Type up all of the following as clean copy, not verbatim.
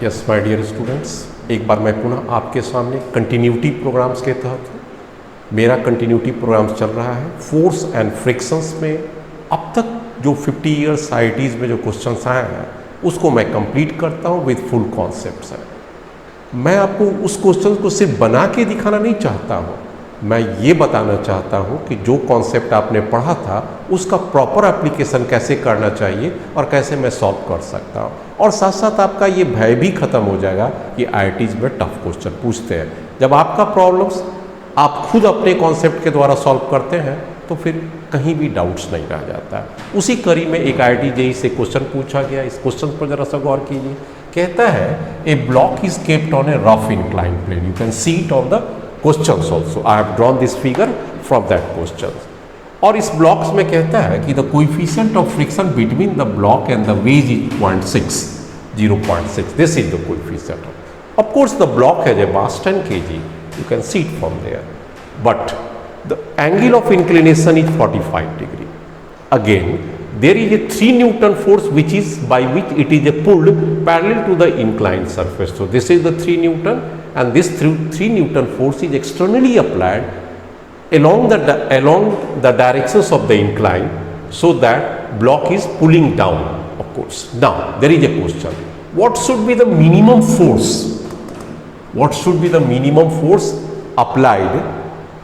Yes my dear students, एक बार मैं पुनः आपके सामने कंटिन्यूटी प्रोग्राम्स के तहत मेरा कंटिन्यूटी प्रोग्राम चल रहा है फोर्स एंड फ्रिक्शंस में। अब तक जो 50 ईयर्स आईआईटीज़ में जो क्वेश्चंस आए हैं उसको मैं कंप्लीट करता हूँ विद फुल कॉन्सेप्ट्स है। मैं आपको उस क्वेश्चन को सिर्फ बना के दिखाना नहीं चाहता हूँ, मैं ये बताना चाहता हूँ कि जो कॉन्सेप्ट आपने पढ़ा था उसका प्रॉपर एप्लीकेशन कैसे करना चाहिए और कैसे मैं सॉल्व कर सकता हूँ। और साथ साथ आपका ये भय भी खत्म हो जाएगा कि आईआईटीज़ में टफ क्वेश्चन पूछते हैं। जब आपका प्रॉब्लम्स आप खुद अपने कॉन्सेप्ट के द्वारा सॉल्व करते हैं तो फिर कहीं भी डाउट्स नहीं रह जाता है। उसी कड़ी में एक आईआईटी जेईई से क्वेश्चन पूछा गया, इस क्वेश्चन पर जरा सा गौर कीजिए। कहता है a block is kept on a rough incline plane, you can see it on the questions also. I have drawn this figure from that question. और इस ब्लॉक्स में कहता है कि the coefficient of friction between the block and the wedge is 0.6. This is the coefficient. Of course, the block has a mass 10 kg. You can see it from there. But the angle of inclination is 45 degree. Again, there is a 3 Newton force by which it is pulled parallel to the inclined surface. So this is the 3 Newton, and this 3 Newton force is externally applied along the directions of the incline, so that block is pulling down. Of course. Now there is a question: what should be the minimum force? What should be the minimum force applied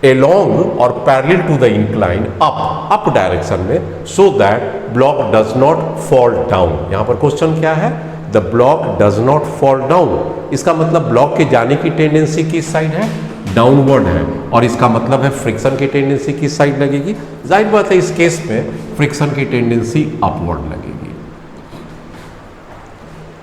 along or parallel to the incline up direction में, so that block does not fall down? यहाँ पर question क्या है? The block does not fall down. इसका मतलब block के जाने की टेंडेंसी किस साइड है? डाउनवर्ड है। और इसका मतलब है फ्रिक्शन की टेंडेंसी किस साइड लगेगी? जाहिर बात है इस केस में फ्रिक्शन की टेंडेंसी अपवर्ड लगेगी।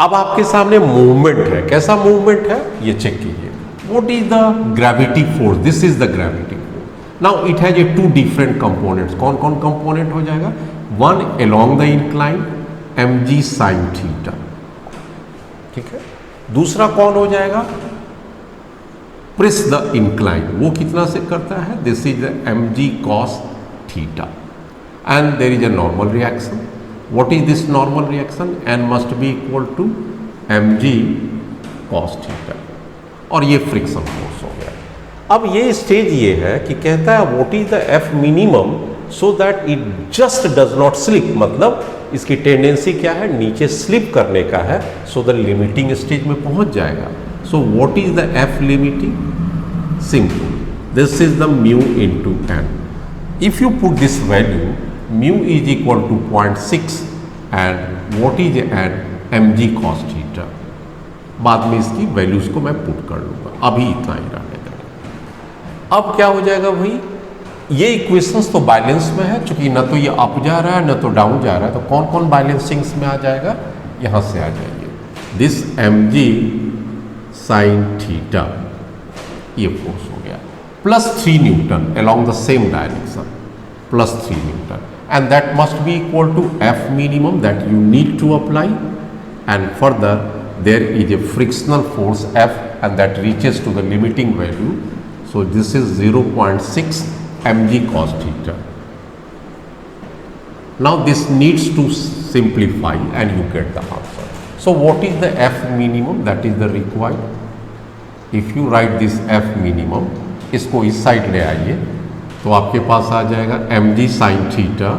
अब आपके सामने मूवमेंट है। कैसा मूवमेंट है ये चेक कीजिए। What is the gravity force? This is the gravity force. Now it has a 2 different components. कौन कौन कंपोनेंट हो जाएगा? One along the incline mg sin theta, ठीक है। दूसरा कौन हो जाएगा? प्रेस द इंक्लाइन, वो कितना से करता है? This is the mg cos theta, and there is a normal reaction. What is this normal reaction? N must be equal to mg cos theta, और ये फ्रिक्शन फोर्स हो गया। अब ये स्टेज ये है कि कहता है what is the F minimum so that it just does not slip, मतलब इसकी टेंडेंसी क्या है? नीचे स्लिप करने का है, so the limiting स्टेज में पहुंच जाएगा। So what is the F limiting? Simple, this is the mu into n. If you put this value, mu is equal to 0.6 and what is n? mg cos theta। बाद में इसकी values को मैं put कर लूँगा, अभी इतना ही रहने देंगे। अब क्या हो जाएगा भाई? ये इक्वेशंस तो बैलेंस में है, चूंकि न तो ये अप जा रहा है न तो डाउन जा रहा है, तो कौन कौन बैलेंसिंग्स में आ जाएगा? यहाँ से आ जाएंगे। दिस mg sin थीटा, ये फोर्स हो गया, plus 3 Newton along the same direction, plus 3 Newton, and that must be equal to F minimum that you need to apply, and further there is a frictional force F, and that reaches to the limiting value, so this is 0.6 mg cos theta. Now this needs to simplify and you get the answer. So what is the F minimum? That is the required. If you write this F minimum, इसको इस side ले आइए तो आपके पास आ जाएगा mg sin theta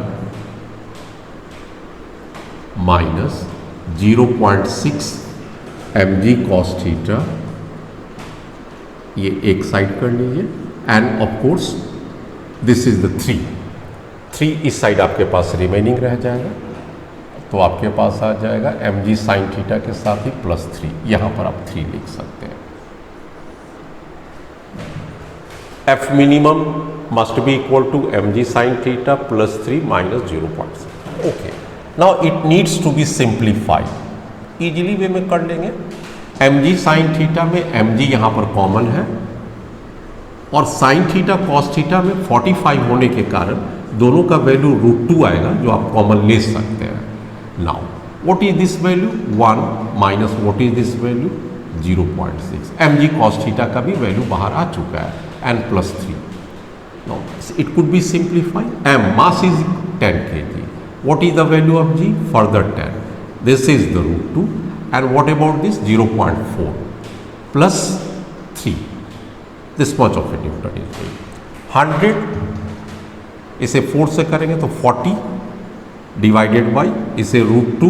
minus 0.6 mg cos theta, ये एक साइड कर लीजिए, and of course this is the 3 इस साइड आपके पास रिमेनिंग रह जाएगा, तो आपके पास आ जाएगा mg sin थीटा के साथ ही प्लस 3, यहाँ पर आप 3 लिख सकते हैं। F minimum must be equal to mg sin theta plus 3 minus 0.6. Okay. Now it needs to be simplified. Easily वे में कर लेंगे। mg sin theta में mg यहाँ पर कॉमन है, और sin theta cos theta में 45 होने के कारण दोनों का वैल्यू √2 आएगा, जो आप कॉमन ले सकते हैं। Now what is this value? 1 minus what is this value? 0.6. mg cos theta का भी वैल्यू बाहर आ चुका है, and plus 3. Now it could be simplified. M mass is 10 kg. What is the value of g? Further 10. This is the √2, and what about this 0.4 plus 3, this much of a Newton is going. 100 इसे 4 से करेंगे तो 40 divided by इसे √2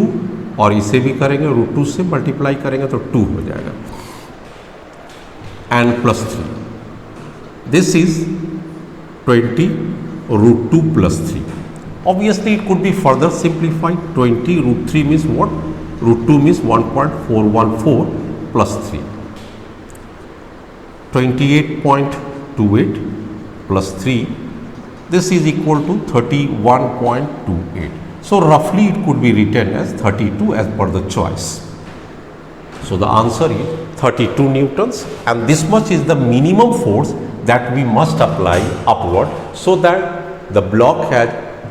और इसे भी करेंगे √2 से मल्टीप्लाई करेंगे तो 2 हो जाएगा and plus 3, this is 20 √2 plus 3. Obviously it could be further simplified. 20 √3 means what? √2 means 1.414 plus 3. 28.28 plus 3, this is equal to 31.28. So roughly it could be written as 32 as per the choice. So the answer is 32 newtons, and this much is the minimum force that we must apply upward so that the block has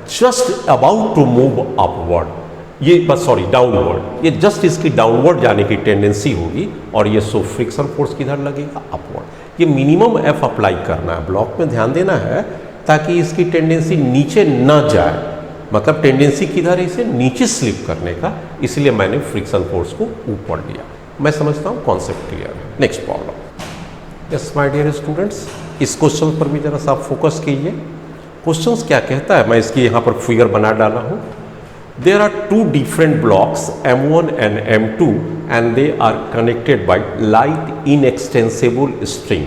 just about to move upward. ये बस sorry downward, ये just इसकी downward जाने की tendency होगी और ये so friction force किधर लगेगा? अपवर्ड। ये मिनिमम एफ अप्लाई करना है, ब्लॉक में ध्यान देना है ताकि इसकी टेंडेंसी नीचे न जाए, मतलब टेंडेंसी किधर है इसे नीचे स्लिप करने का, इसलिए मैंने फ्रिक्शन फोर्स को ऊपर लिया। मैं समझता हूँ कॉन्सेप्ट क्लियर है। Next problem. Yes my dear students, इस क्वेश्चन पर भी जरा सा फोकस कीजिए। क्वेश्चन क्या कहता है, मैं इसकी यहाँ पर फिगर बना डाला हूँ। There are two different blocks M1 and M2 and they are connected by light inextensible string.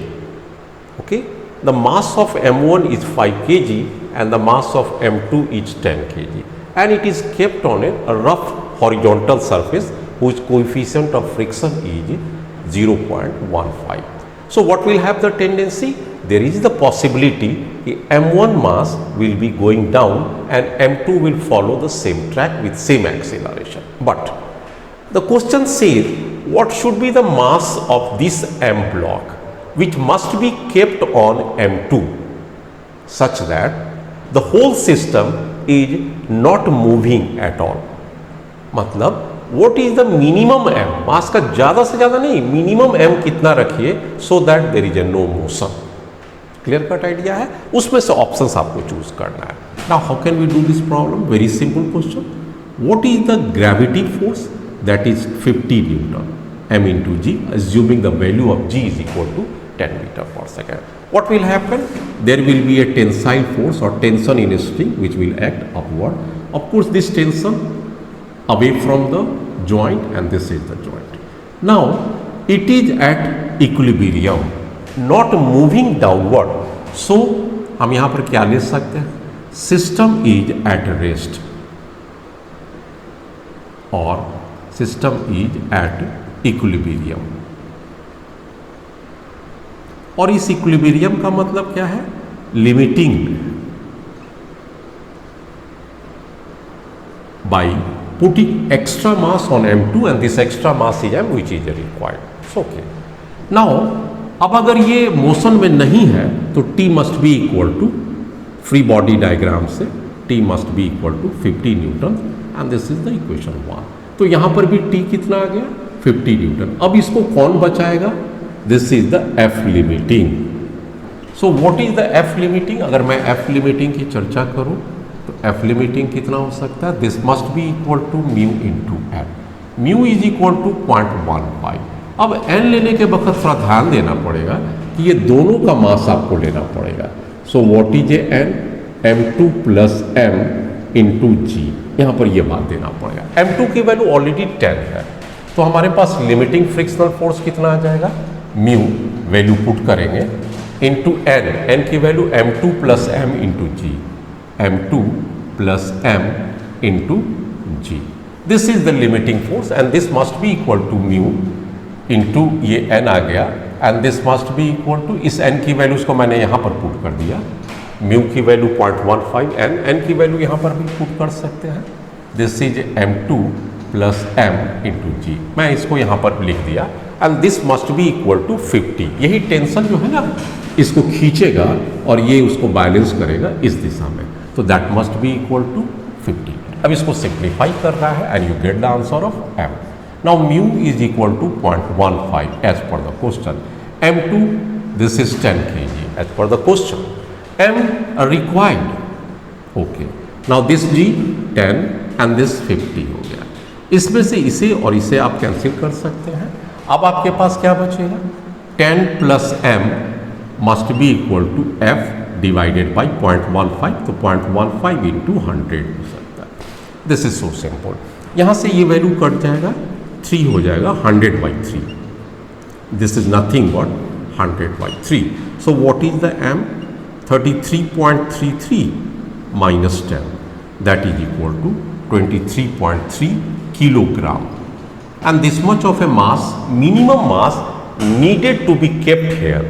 Okay, the mass of M1 is 5 kg and the mass of M2 is 10 kg and it is kept on a rough horizontal surface whose coefficient of friction is 0.15. So what will have the tendency? There is the possibility M1 mass will be going down and M2 will follow the same track with same acceleration. But the question says what should be the mass of this M block which must be kept on M2 such that the whole system is not moving at all. मतलब what is the minimum M? मास का ज़्यादा से ज़्यादा नहीं, minimum M कितना रखिए so that there is a no motion. Clear cut idea है, उसमें से ऑप्शंस आपको चूज करना है। Now how can we do this problem? Very simple question. What is the gravity force? That is 50 newton m into g, assuming the value of g is equal to 10 meter per second. What will happen? There will be a tensile force or tension in a string which will act upward. Of course, this tension away from the joint and this is the joint. Now, it is at equilibrium, not moving downward. So हम यहाँ पर क्या ले सकते हैं? System is at rest और system is at equilibrium. और इस इक्विलिब्रियम का मतलब क्या है? Limiting by putting extra mass on M2 and this extra mass is M which is required. So okay. Now अब अगर ये मोशन में नहीं है तो T must be equal to, free body diagram से T must be equal to 50 newton and this is the equation 1। तो यहाँ पर भी T कितना आ गया? 50 न्यूटन। अब इसको कौन बचाएगा? This is the F limiting. So what is the F limiting? अगर मैं F लिमिटिंग की चर्चा करूँ तो F लिमिटिंग कितना हो सकता है? This must be equal to mu into F। Mu is equal to 0.15। अब n लेने के वक्त थोड़ा ध्यान देना पड़ेगा कि ये दोनों का मास आपको लेना पड़ेगा। So what is a n? M2 plus m into g, यहाँ पर ये बात देना पड़ेगा। M2 की वैल्यू ऑलरेडी 10 है तो हमारे पास लिमिटिंग फ्रिक्शनल फोर्स कितना आ जाएगा? म्यू वैल्यू पुट करेंगे इंटू n की value M2 plus m into g, M2 plus m into g. This is the limiting force and this must be equal to mu into ये n आ गया and this must be equal to, इस n की values को मैंने यहाँ पर put कर दिया, म्यू की वैल्यू 0.15 n की वैल्यू यहाँ पर भी पुट कर सकते हैं। This is M2 plus m into g, मैं इसको यहाँ पर लिख दिया and this must be equal to 50। यही टेंशन जो है ना इसको खींचेगा और ये उसको बैलेंस करेगा इस दिशा में, तो that must be equal to 50। अब इसको सिंप्लीफाई कर रहा है and you get the answer of m। Now mu is equal to 0.15 as per the question. M2, this is 10 kg as per the question. M required. Okay. Now this G 10 and this 50 हो गया। इसमें से इसे और इसे आप cancel कर सकते हैं। अब आपके पास क्या बचेगा, 10 plus m must be equal to f divided by 0.15, तो 0.15 इंटू 100 हो सकता है। This is so simple. यहाँ से ये वैल्यू कट जाएगा, 3 हो जाएगा 100/3। This is nothing but 100/3। So what is the m? 33.33 minus 10, that is equal to 23.3 kilogram. And this much of a mass, minimum mass needed to be kept here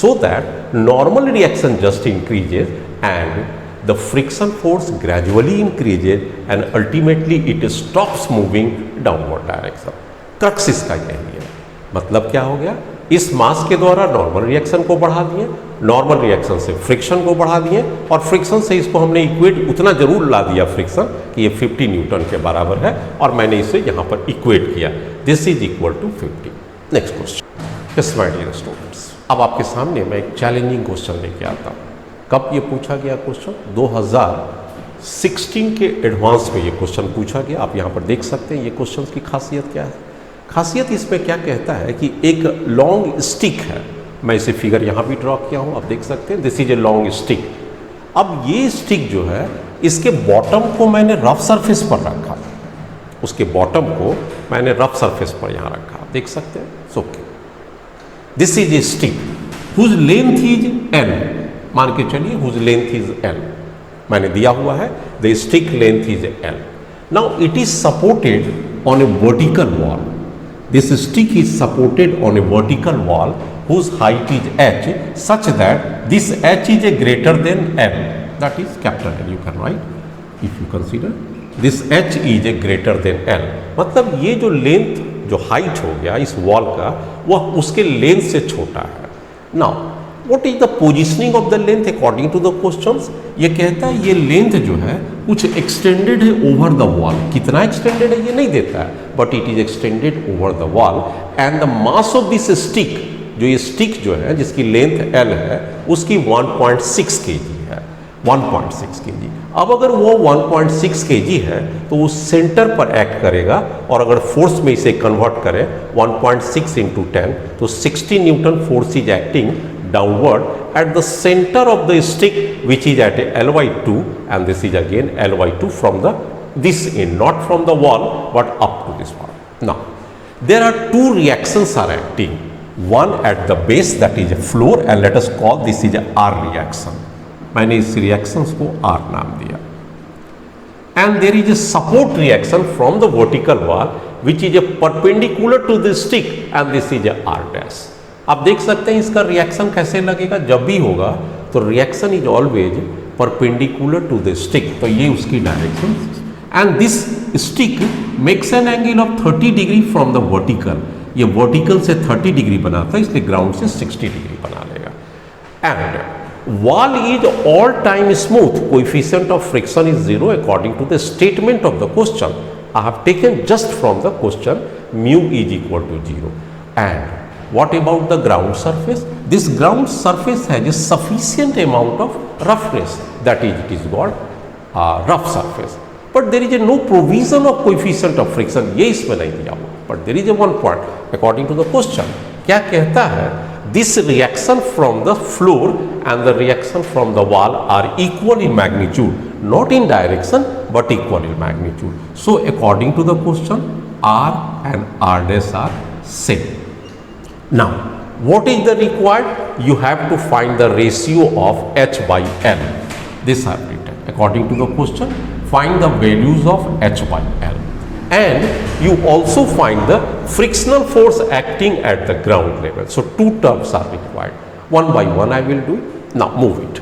so that normal reaction just increases and the friction force gradually increases and ultimately it stops moving downward direction. Crux इसका यही है। मतलब क्या हो गया, इस मास के द्वारा नॉर्मल रिएक्शन को बढ़ा दिए, नॉर्मल रिएक्शन से फ्रिक्शन को बढ़ा दिए और फ्रिक्शन से इसको हमने इक्वेट उतना जरूर ला दिया फ्रिक्शन कि ये 50 न्यूटन के बराबर है और मैंने इसे यहाँ पर इक्वेट किया। This is equal to 50। Next question. Yes my dear students, अब आपके सामने मैं एक चैलेंजिंग क्वेश्चन लेके आता हूँ। कब ये पूछा गया क्वेश्चन? 2016 के एडवांस में ये क्वेश्चन पूछा गया। आप यहाँ पर देख सकते हैं ये क्वेश्चन की खासियत क्या है। खासियत इसमें क्या कहता है कि एक लॉन्ग स्टिक है, मैं इसे फिगर यहाँ भी ड्रॉ किया हूँ, आप देख सकते हैं। This is a long stick. अब ये स्टिक जो है इसके बॉटम को मैंने रफ सरफेस पर रखा, उसके बॉटम को मैंने रफ सरफेस पर यहाँ रखा, देख सकते हैं। Okay, this is a stick whose length is l, मान के चलिए हुज लेंथ इज l, मैंने दिया हुआ है the stick length is l। Now it is supported on A vertical wall. This stick is supported on a vertical wall whose height is h such that this h is a greater than l, that is capital L you can write if you consider this h is a greater than l। मतलब ये जो length, जो height हो गया इस wall का, वह उसके लेंथ से छोटा है। Now what is the positioning of the length according to the questions? ये कहता है ये लेंथ जो है कुछ एक्सटेंडेड है ओवर द वॉल। कितना एक्सटेंडेड है ये नहीं देता है, but it is extended over the wall and the mass of this stick, जो ये स्टिक जो है जिसकी लेंथ l है उसकी 1.6 kg है, 1.6 kg। अब अगर वो 1.6 kg है तो वो सेंटर पर एक्ट करेगा और अगर फोर्स में इसे कन्वर्ट करें 1.6 इंटू 10 तो 60 Newton force is acting downward at the center of the stick which is at L/2 and this is again L/2 from the this end, not from the wall but up to this wall. Now there are two reactions are acting, one at the base that is a floor and let us call this is a R reaction, मैंने इस reactions को R नाम दिया, and there is a support reaction from the vertical wall which is a perpendicular to the stick and this is a R dash। आप देख सकते हैं इसका रिएक्शन कैसे लगेगा, जब भी होगा तो reaction is always perpendicular to the stick, तो ये उसकी direction. And this stick makes an angle of 30 degree from the vertical, ये वर्टिकल से 30 डिग्री बनाता है इसलिए ग्राउंड से 60 डिग्री बना लेगा। And wall is all time smooth, coefficient of friction is 0 according to the statement of the question. I have taken just from the question mu is equal to 0। And what about the ground surface? This ground surface has a sufficient amount of roughness, that is it is called rough surface, but there is a no provision of coefficient of friction, ये इसमें नहीं दिया हुआ। but there is a one point according to the question, क्या कहता है? This reaction from the floor and the reaction from the wall are equal in magnitude, not in direction but equal in magnitude. So according to the question, R and R dash are same. Now what is the required? You have to find the ratio of h by l. This I have written according to the question. Find the values of h by l and you also find the frictional force acting at the ground level. So two terms are required, one by one I will do it. Now move it.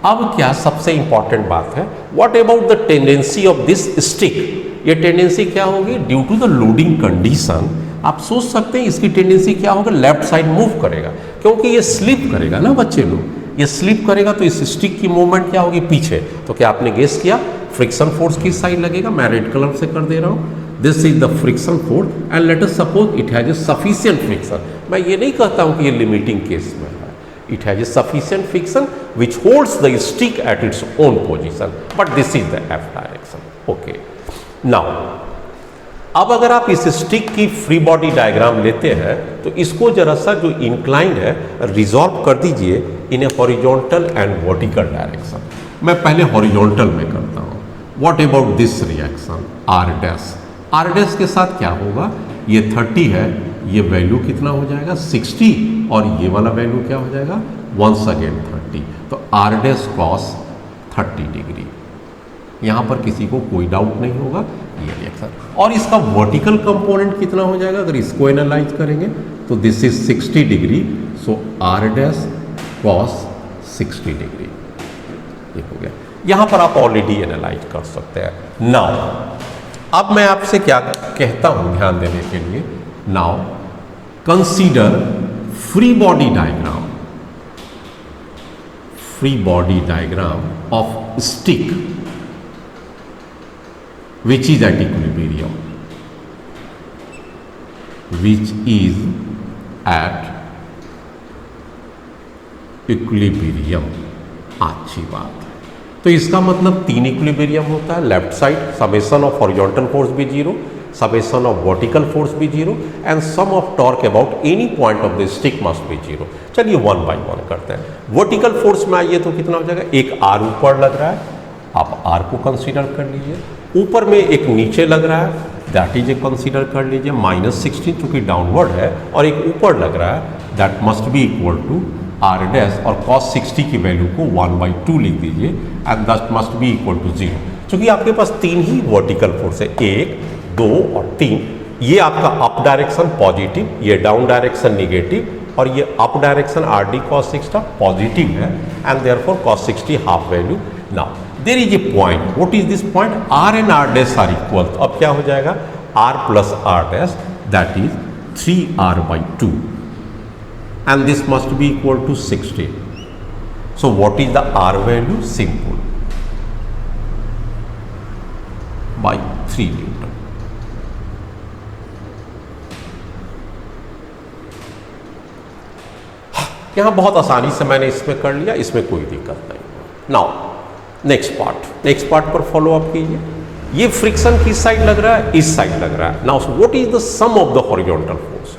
अब क्या सबसे important बात है, what about the tendency of this stick? ये tendency क्या होगी? Due to the loading condition आप सोच सकते हैं इसकी टेंडेंसी क्या होगा, लेफ्ट साइड मूव करेगा, क्योंकि ये स्लिप करेगा ना बच्चे लोग, ये स्लिप करेगा तो इस स्टिक की मूवमेंट क्या होगी, पीछे। तो क्या आपने गेस किया फ्रिक्शन फोर्स किस साइड लगेगा? मैं रेड कलर से कर दे रहा हूँ, this is the friction force and let us suppose it has a sufficient friction. मैं ये नहीं कहता हूँ कि ये लिमिटिंग केस में है, it has a sufficient friction which holds the stick at its own position, but this is the F direction. Okay, now अब अगर आप इस स्टिक की फ्री बॉडी डायग्राम लेते हैं तो इसको जरा सा जो इंक्लाइंड है रिजॉल्व कर दीजिए in a horizontal and vertical direction. मैं पहले हॉरिजॉन्टल में करता हूँ। What about this reaction R dash, R dash के साथ क्या होगा, ये 30 है, ये वैल्यू कितना हो जाएगा 60 और ये वाला वैल्यू क्या हो जाएगा वंस अगेन 30, तो आर डैश कॉस 30 डिग्री। यहाँ पर किसी को कोई डाउट नहीं होगा ये रिएक्शन। और इसका वर्टिकल कंपोनेंट कितना हो जाएगा अगर इसको एनालाइज करेंगे तो this is 60 degree, so r dash cos 60 degree, ये हो गया। यहाँ पर आप ऑलरेडी एनालाइज कर सकते हैं। नाउ अब मैं आपसे क्या कहता हूँ ध्यान देने के लिए, now consider free body diagram, free body diagram of stick which is at equilibrium, which is at equilibrium। अच्छी बात है। तो इसका मतलब 3 इक्विलिब्रियम होता है, left side summation of horizontal force भी 0, समेशन ऑफ वर्टिकल फोर्स भी 0 and sum of torque about any point of the stick must be 0। चलिए 1 बाय 1 करते हैं। वर्टिकल फोर्स में आइए तो कितना हो जाएगा, एक आर ऊपर लग रहा है, आप आर को कंसीडर कर लीजिए, ऊपर में एक नीचे लग रहा है दैट इज ए कंसीडर कर लीजिए -16 चूंकि डाउनवर्ड है, और एक ऊपर लग रहा है that must be equal to R dash और cos 60 की वैल्यू को 1/2 लिख दीजिए and that must be equal to 0। चूंकि आपके पास 3 ही वर्टिकल फोर्स है, 1, 2 और 3, ये आपका अप डायरेक्शन पॉजिटिव, ये डाउन डायरेक्शन निगेटिव, और ये up direction R D cos 60 positive है and therefore cos 60 half value. Now there is a point, what is this point, R and R dash R equal, तो अब क्या हो जाएगा R plus R dash that is 3r/2 and this must be equal to 60। So what is the R value, simple by 3 Newton. यहां बहुत आसानी से मैंने इसमें कर लिया, इसमें कोई दिक्कत नहीं। नाउ नेक्स्ट पार्ट पर फॉलो अप कीजिए। ये फ्रिक्शन किस साइड लग रहा है, इस साइड लग रहा है। Now what is the sum of the horizontal force,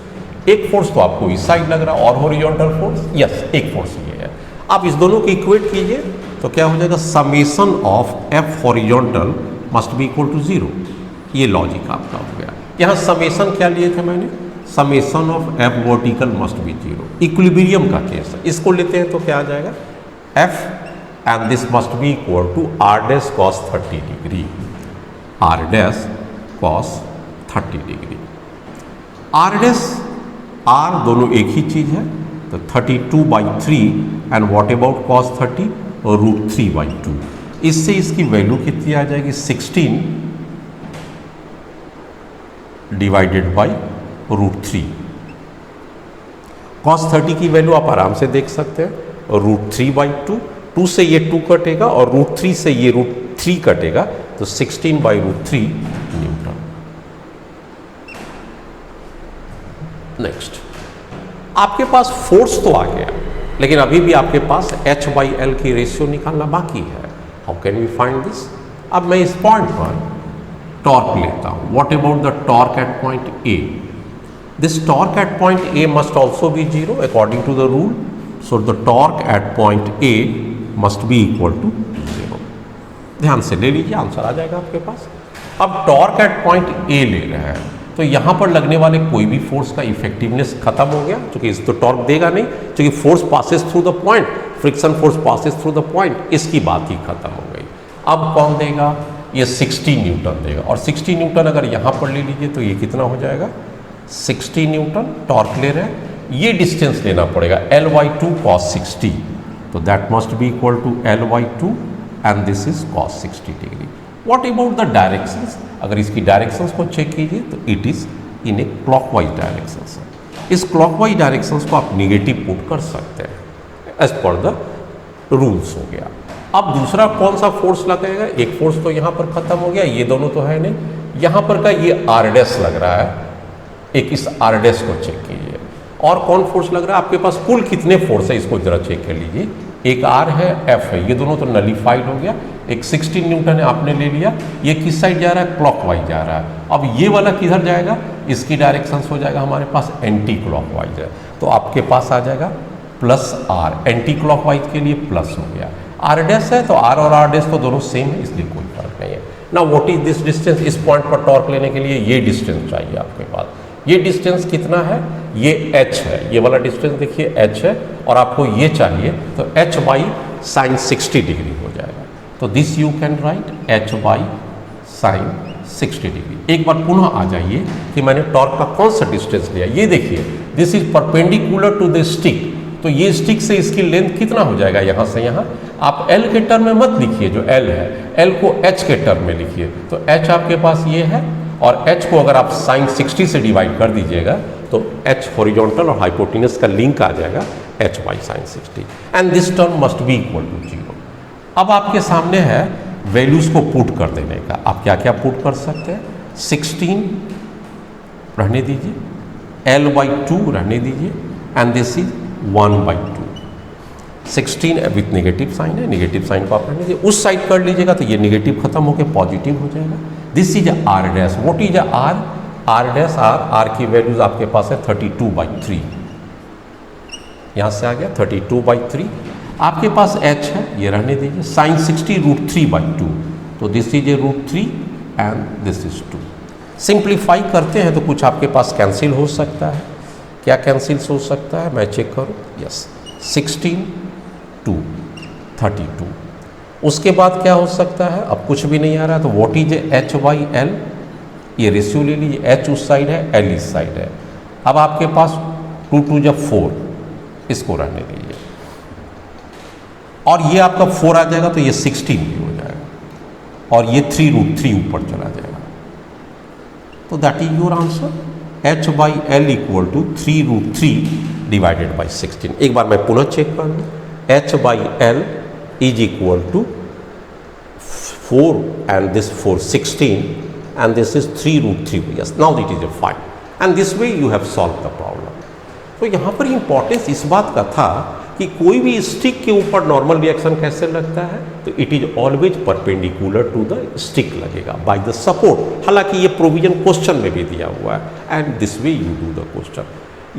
एक फोर्स तो आपको इस साइड लग रहा है और हॉरिजॉन्टल फोर्स, यस एक फोर्स ये है। आप इस दोनों को इक्वेट कीजिए तो क्या हो जाएगा, summation of F horizontal must be equal to 0। ये लॉजिक आपका हो गया। यहाँ समेशन क्या लिए थे मैंने, summation of F vertical must be 0। Equilibrium का केस है, इसको लेते हैं तो क्या आ जाएगा F and this must be equal to r dash cos 30 degree, r dash cos 30 degree। r dash r दोनों एक ही चीज है, तो 32/3 एंड व्हाट अबाउट cos 30 और √3/2। इससे इसकी वैल्यू कितनी आ जाएगी 16 डिवाइडेड बाई √3। cos 30 की वैल्यू आप आराम से देख सकते हैं, √3/2, 2 से ये 2 कटेगा और √3 से ये √3 कटेगा, तो 16/√3 न्यूटन। नेक्स्ट, आपके पास फोर्स तो आ गया, लेकिन अभी भी आपके पास H/L की रेशियो निकालना बाकी है। How can we find this? अब मैं इस पॉइंट पर टॉर्क लेता हूं। What about the torque at point A? This torque at point A must also be 0 according to the rule, so the torque at point A must be equal to 0। ध्यान से ले लीजिए, answer आ जाएगा आपके पास। अब torque at point A ले रहे हैं, तो यहाँ पर लगने वाले कोई भी फोर्स का इफेक्टिवनेस खत्म हो गया, क्योंकि इस तो टॉर्क देगा नहीं, क्योंकि force passes through the point, friction force passes through the point, इसकी बात ही खत्म हो गई। अब कौन देगा, ये 60 न्यूटन देगा, और 60 न्यूटन अगर यहाँ पर ले लीजिए तो ये कितना हो जाएगा 60 न्यूटन टॉर्क ले रहे हैं। ये डिस्टेंस लेना पड़ेगा L/2 cos 60, तो that must be equal to L/2 and this is cos 60 degree. What about the directions? अगर इसकी डायरेक्शंस को चेक कीजिए तो it is in a clockwise directions. इस क्लॉकवाइज डायरेक्शंस को आप निगेटिव पुट कर सकते हैं एज पर द रूल्स हो गया। अब दूसरा कौन सा फोर्स लगेगा, एक फोर्स तो यहाँ पर खत्म हो गया, ये दोनों तो है नहीं, यहाँ पर का ये R डैश लग रहा है, एक इस R डैश को चेक कीजिए। और कौन फोर्स लग रहा है आपके पास, कुल कितने फोर्स है इसको जरा चेक कर लीजिए। एक R है, F है, ये दोनों तो नलीफाइड हो गया। एक 16 न्यूटन है आपने ले लिया, ये किस साइड जा रहा है, क्लॉकवाइज जा रहा है। अब ये वाला किधर जाएगा, इसकी डायरेक्शंस हो जाएगा हमारे पास एंटी क्लॉकवाइज है, तो आपके पास आ जाएगा प्लस R, एंटी क्लॉकवाइज के लिए प्लस हो गया। R डैश है तो R और R डैश तो दोनों सेम है, इसलिए कोई फर्क नहीं है। ना व्हाट इज दिस डिस्टेंस, इस पॉइंट पर टॉर्क लेने के लिए ये डिस्टेंस चाहिए आपके पास। ये डिस्टेंस कितना है, ये h है, ये वाला डिस्टेंस देखिए h है, और आपको ये चाहिए तो h बाई साइन 60 डिग्री हो जाएगा। तो this you can write h by sine 60 degree. एक बार पुनः आ जाइए कि मैंने टॉर्क का कौन सा डिस्टेंस लिया, ये देखिए this is perpendicular to the stick, तो ये स्टिक से इसकी लेंथ कितना हो जाएगा, यहाँ से यहाँ। आप L के टर्म में मत लिखिए, जो L है L को H के टर्म में लिखिए, तो H आपके पास ये है, और H को अगर आप साइन 60 से डिवाइड कर दीजिएगा तो H हॉरिजॉन्टल और हाइपोटेनस का लिंक आ जाएगा H by sine 60, and this term must be equal to 0। अब आपके सामने है वैल्यूज को पुट कर देने का, आप क्या क्या पुट कर सकते हैं, 16 रहने दीजिए, L बाई 2 रहने दीजिए, and this is 1/2। 16 with negative sign है, नेगेटिव साइन को आप रहने दीजिए, उस साइड कर लीजिएगा तो ये नेगेटिव खत्म होकर पॉजिटिव हो जाएगा। This is R dash, what is R dash, R की वैल्यूज आपके पास है 32/3, यहाँ से आ गया 32/3। आपके पास H है, ये रहने दीजिए, साइन 60 √3/2, तो this is A √3 and this is 2। Simplify करते हैं तो कुछ आपके पास कैंसिल हो सकता है, क्या कैंसिल हो सकता है, मैं चेक करूँ, यस 16 2 32। उसके बाद क्या हो सकता है, अब कुछ भी नहीं आ रहा है, तो what is H by L, ये रेशियो ले लीजिए, H उस साइड है, L इस साइड है। अब आपके पास 2 2 जब 4, इसको रहने दीजिए, और ये आपका 4 आ जाएगा तो ये 16 भी हो जाएगा, और ये 3√3 ऊपर चला जाएगा, तो that is your answer, H by L equal to 3√3 divided by 16। एक बार मैं पुनः चेक कर लूँ, H by L is equal to 4 and this 4 16 and this is 3√3। yes, now it is a 5 and this way you have solved the problem। तो यहाँ पर importance इस बात का था कि कोई भी स्टिक के ऊपर नॉर्मल रिएक्शन कैसे लगता है, तो it is always perpendicular to the stick लगेगा बाय द सपोर्ट। हालांकि ये प्रोविजन क्वेश्चन में भी दिया हुआ है, and this way you do the question.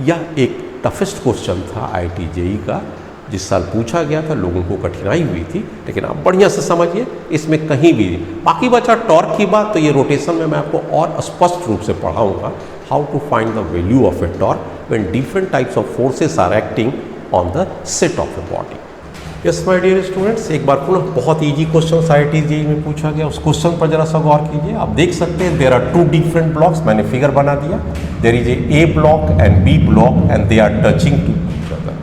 यह एक टफेस्ट क्वेश्चन था IIT JEE का, जिस साल पूछा गया था, लोगों को कठिनाई हुई थी, लेकिन आप बढ़िया से समझिए, इसमें कहीं भी बाकी बचा टॉर्क की बात, तो ये रोटेशन में मैं आपको और स्पष्ट रूप से पढ़ाऊंगा, how to find the value of a torque when different types of forces are acting on the set of a body. Yes my dear students, एक बार पुनः बहुत इजी क्वेश्चन IIT JEE में पूछा गया, उस क्वेश्चन पर जरा सा गौर कीजिए। आप देख सकते हैं देयर आर 2 डिफरेंट ब्लॉक्स, मैंने फिगर बना दिया, there is A block and B block and they are touching to each other.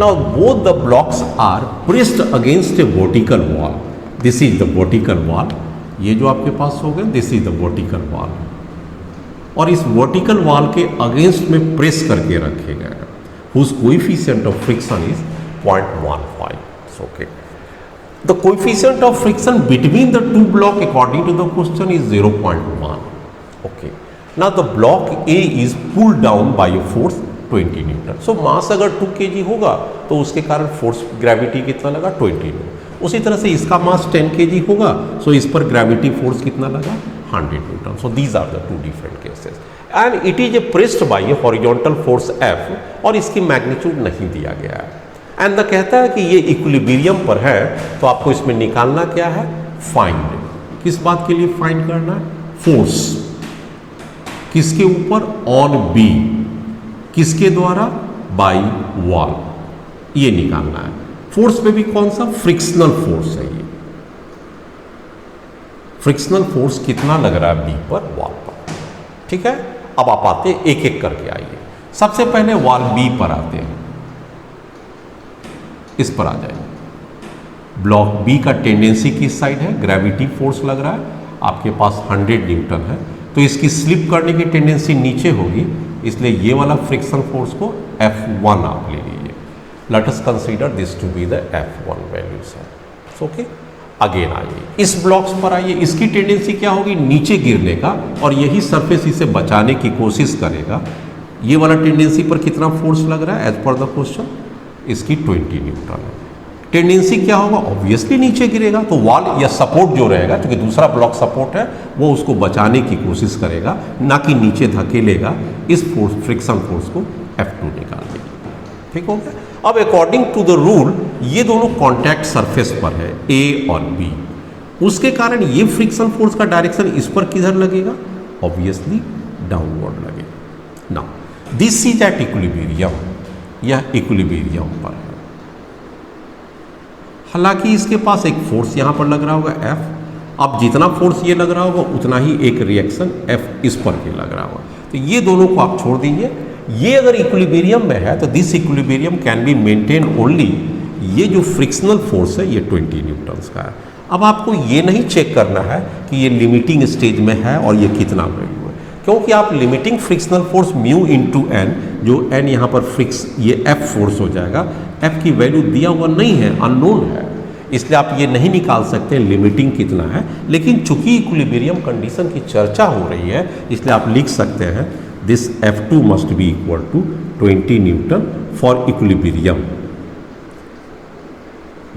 Now both the blocks are pressed against a vertical wall. This is the vertical wall. ये जो आपके पास हो गए, this is the vertical wall. और इस vertical wall के against में press करके रखे गए हैं, whose coefficient of friction is 0.15. It's okay. The coefficient of friction between the two blocks according to the question is 0.1. Okay. Now the block A is pulled down by a force 20 newton. So mass अगर 2 kg होगा तो उसके कारण force gravity कितना लगा, 20 Newton. उसी तरह से इसका मास 10 kg होगा, सो इस पर ग्रेविटी फोर्स कितना लगा, 100 newton. So these are the 2 different cases and it is A pressed by a horizontal force F, और इसकी मैग्नीट्यूड नहीं दिया गया है। एंड द कहता है कि ये इक्विलिब्रियम पर है, तो आपको इसमें निकालना क्या है, फाइंड। किस बात के लिए फाइंड करना है, फोर्स किसके ऊपर, ऑन B, किसके द्वारा, बाई वॉल, ये निकालना है। फोर्स पे भी कौन सा, फ्रिक्शनल फोर्स है ये। फ्रिक्शनल फोर्स कितना लग रहा है B पर, वॉल पर, ठीक है। अब आप आते एक एक करके आइए। सबसे पहले वॉल B पर आते हैं, इस पर आ जाएंगे। ब्लॉक B का टेंडेंसी किस साइड है, ग्रेविटी फोर्स लग रहा है, आपके पास 100 न्यूटन है, तो इसकी स्लिप करने की टेंडेंसी नीचे होगी, इसलिए ये वाला फ्रिक्शन फोर्स को F1 आप ले लीजिए। Let us consider this to be the F1 values है। ओके, अगेन आइए इस ब्लॉक्स पर आइए, इसकी टेंडेंसी क्या होगी, नीचे गिरने का, और यही सरफेस इसे बचाने की कोशिश करेगा। ये वाला टेंडेंसी पर कितना फोर्स लग रहा है एज पर द क्वेश्चन, इसकी 20 न्यूटन है। टेंडेंसी क्या होगा, ऑब्वियसली नीचे गिरेगा, तो वॉल या सपोर्ट जो रहेगा, क्योंकि दूसरा ब्लॉक सपोर्ट है, वो उसको बचाने की कोशिश करेगा, ना कि नीचे धकेलेगा, इस फोर्स फ्रिक्शन फोर्स को F2 निकाल देगा। ठीक हो गया। अब अकॉर्डिंग टू द रूल ये दोनों कॉन्टैक्ट सरफेस पर है A और B, उसके कारण ये फ्रिक्शन फोर्स का डायरेक्शन इस पर किधर लगेगा, ऑब्वियसली डाउनवर्ड लगेगा। Now this is at equilibrium, यह इक्विलिब्रियम पर है। हालांकि इसके पास एक फोर्स यहाँ पर लग रहा होगा F, अब जितना फोर्स ये लग रहा होगा उतना ही एक रिएक्शन F इस पर भी लग रहा होगा, तो ये दोनों को आप छोड़ दीजिए। ये अगर इक्विलिब्रियम में है तो this equilibrium can be maintain only, ये जो फ्रिक्शनल फोर्स है ये 20 न्यूटन्स का है। अब आपको ये नहीं चेक करना है कि ये लिमिटिंग स्टेज में है और ये कितना वैल्यू है, क्योंकि आप limiting frictional force mu into N, जो एन यहाँ पर फिक्स ये F फोर्स हो जाएगा, F की वैल्यू दिया हुआ नहीं है, अननोन है, इसलिए आप ये नहीं निकाल सकते लिमिटिंग कितना है। लेकिन चूंकि इक्विलिब्रियम कंडीशन की चर्चा हो रही है, इसलिए आप लिख सकते हैं this F2 must be equal to 20 newton for equilibrium.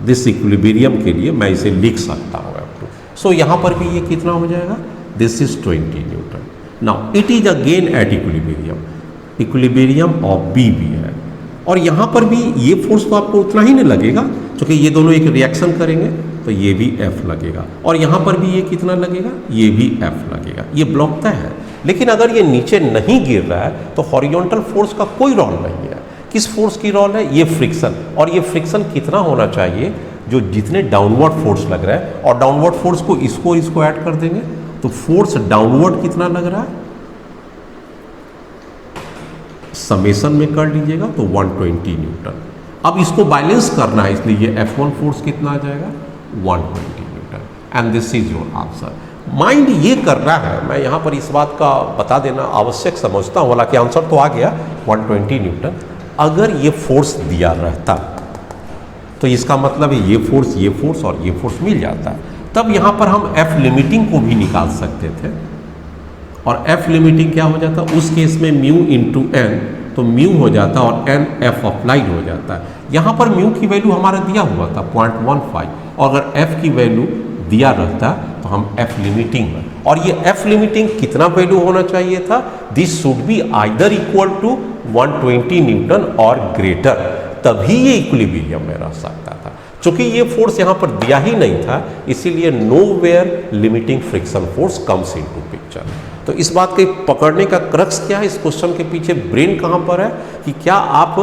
This equilibrium के लिए मैं इसे लिख सकता हूँ F2। सो यहाँ पर भी ये कितना हो जाएगा, this is 20 newton. Now it is again at equilibrium, equilibrium of B भी है, और यहाँ पर भी ये फोर्स तो आपको उतना ही नहीं लगेगा, क्योंकि ये दोनों एक रिएक्शन करेंगे तो ये भी F लगेगा, और यहाँ पर भी ये कितना लगेगा, ये भी F लगेगा। ये ब्लॉक तय है। लेकिन अगर ये नीचे नहीं गिर रहा है तो हॉरिजॉन्टल फोर्स का कोई रोल नहीं है। किस फोर्स की रोल है, ये फ्रिक्शन, और ये फ्रिक्शन कितना होना चाहिए, जो जितने डाउनवर्ड फोर्स लग रहा है, और डाउनवर्ड फोर्स को इसको ऐड कर देंगे तो फोर्स डाउनवर्ड कितना लग रहा है, समेशन में कर लीजिएगा तो 120 न्यूटन। अब इसको बैलेंस करना है, इसलिए ये F1 फोर्स कितना आ जाएगा, 120 Newton, and this is your answer. Mind ये कर रहा है, मैं यहाँ पर इस बात का बता देना आवश्यक समझता हूँ, हालांकि आंसर तो आ गया 120 न्यूटन। अगर ये फोर्स दिया रहता तो इसका मतलब है ये फोर्स और ये फोर्स मिल जाता, तब यहाँ पर हम F लिमिटिंग को भी निकाल सकते थे, और F लिमिटिंग क्या हो जाता, उस केस में म्यू इंटू एन, तो म्यू हो जाता और एन F अप्लाइड हो जाता है। यहाँ पर म्यू की वैल्यू हमारा दिया हुआ था 0.15, और अगर F की वैल्यू दिया रहता तो हम F लिमिटिंग में, और ये F लिमिटिंग कितना वैल्यू होना चाहिए था, this should be either equal to 120 newton और ग्रेटर, तभी ये इक्विलिब्रियम में रह सकता था। चूंकि ये फोर्स यहाँ पर दिया ही नहीं था, इसीलिए nowhere limiting friction force comes into picture. तो इस बात के पकड़ने का क्रक्स क्या है, इस क्वेश्चन के पीछे ब्रेन कहाँ पर है, कि क्या आप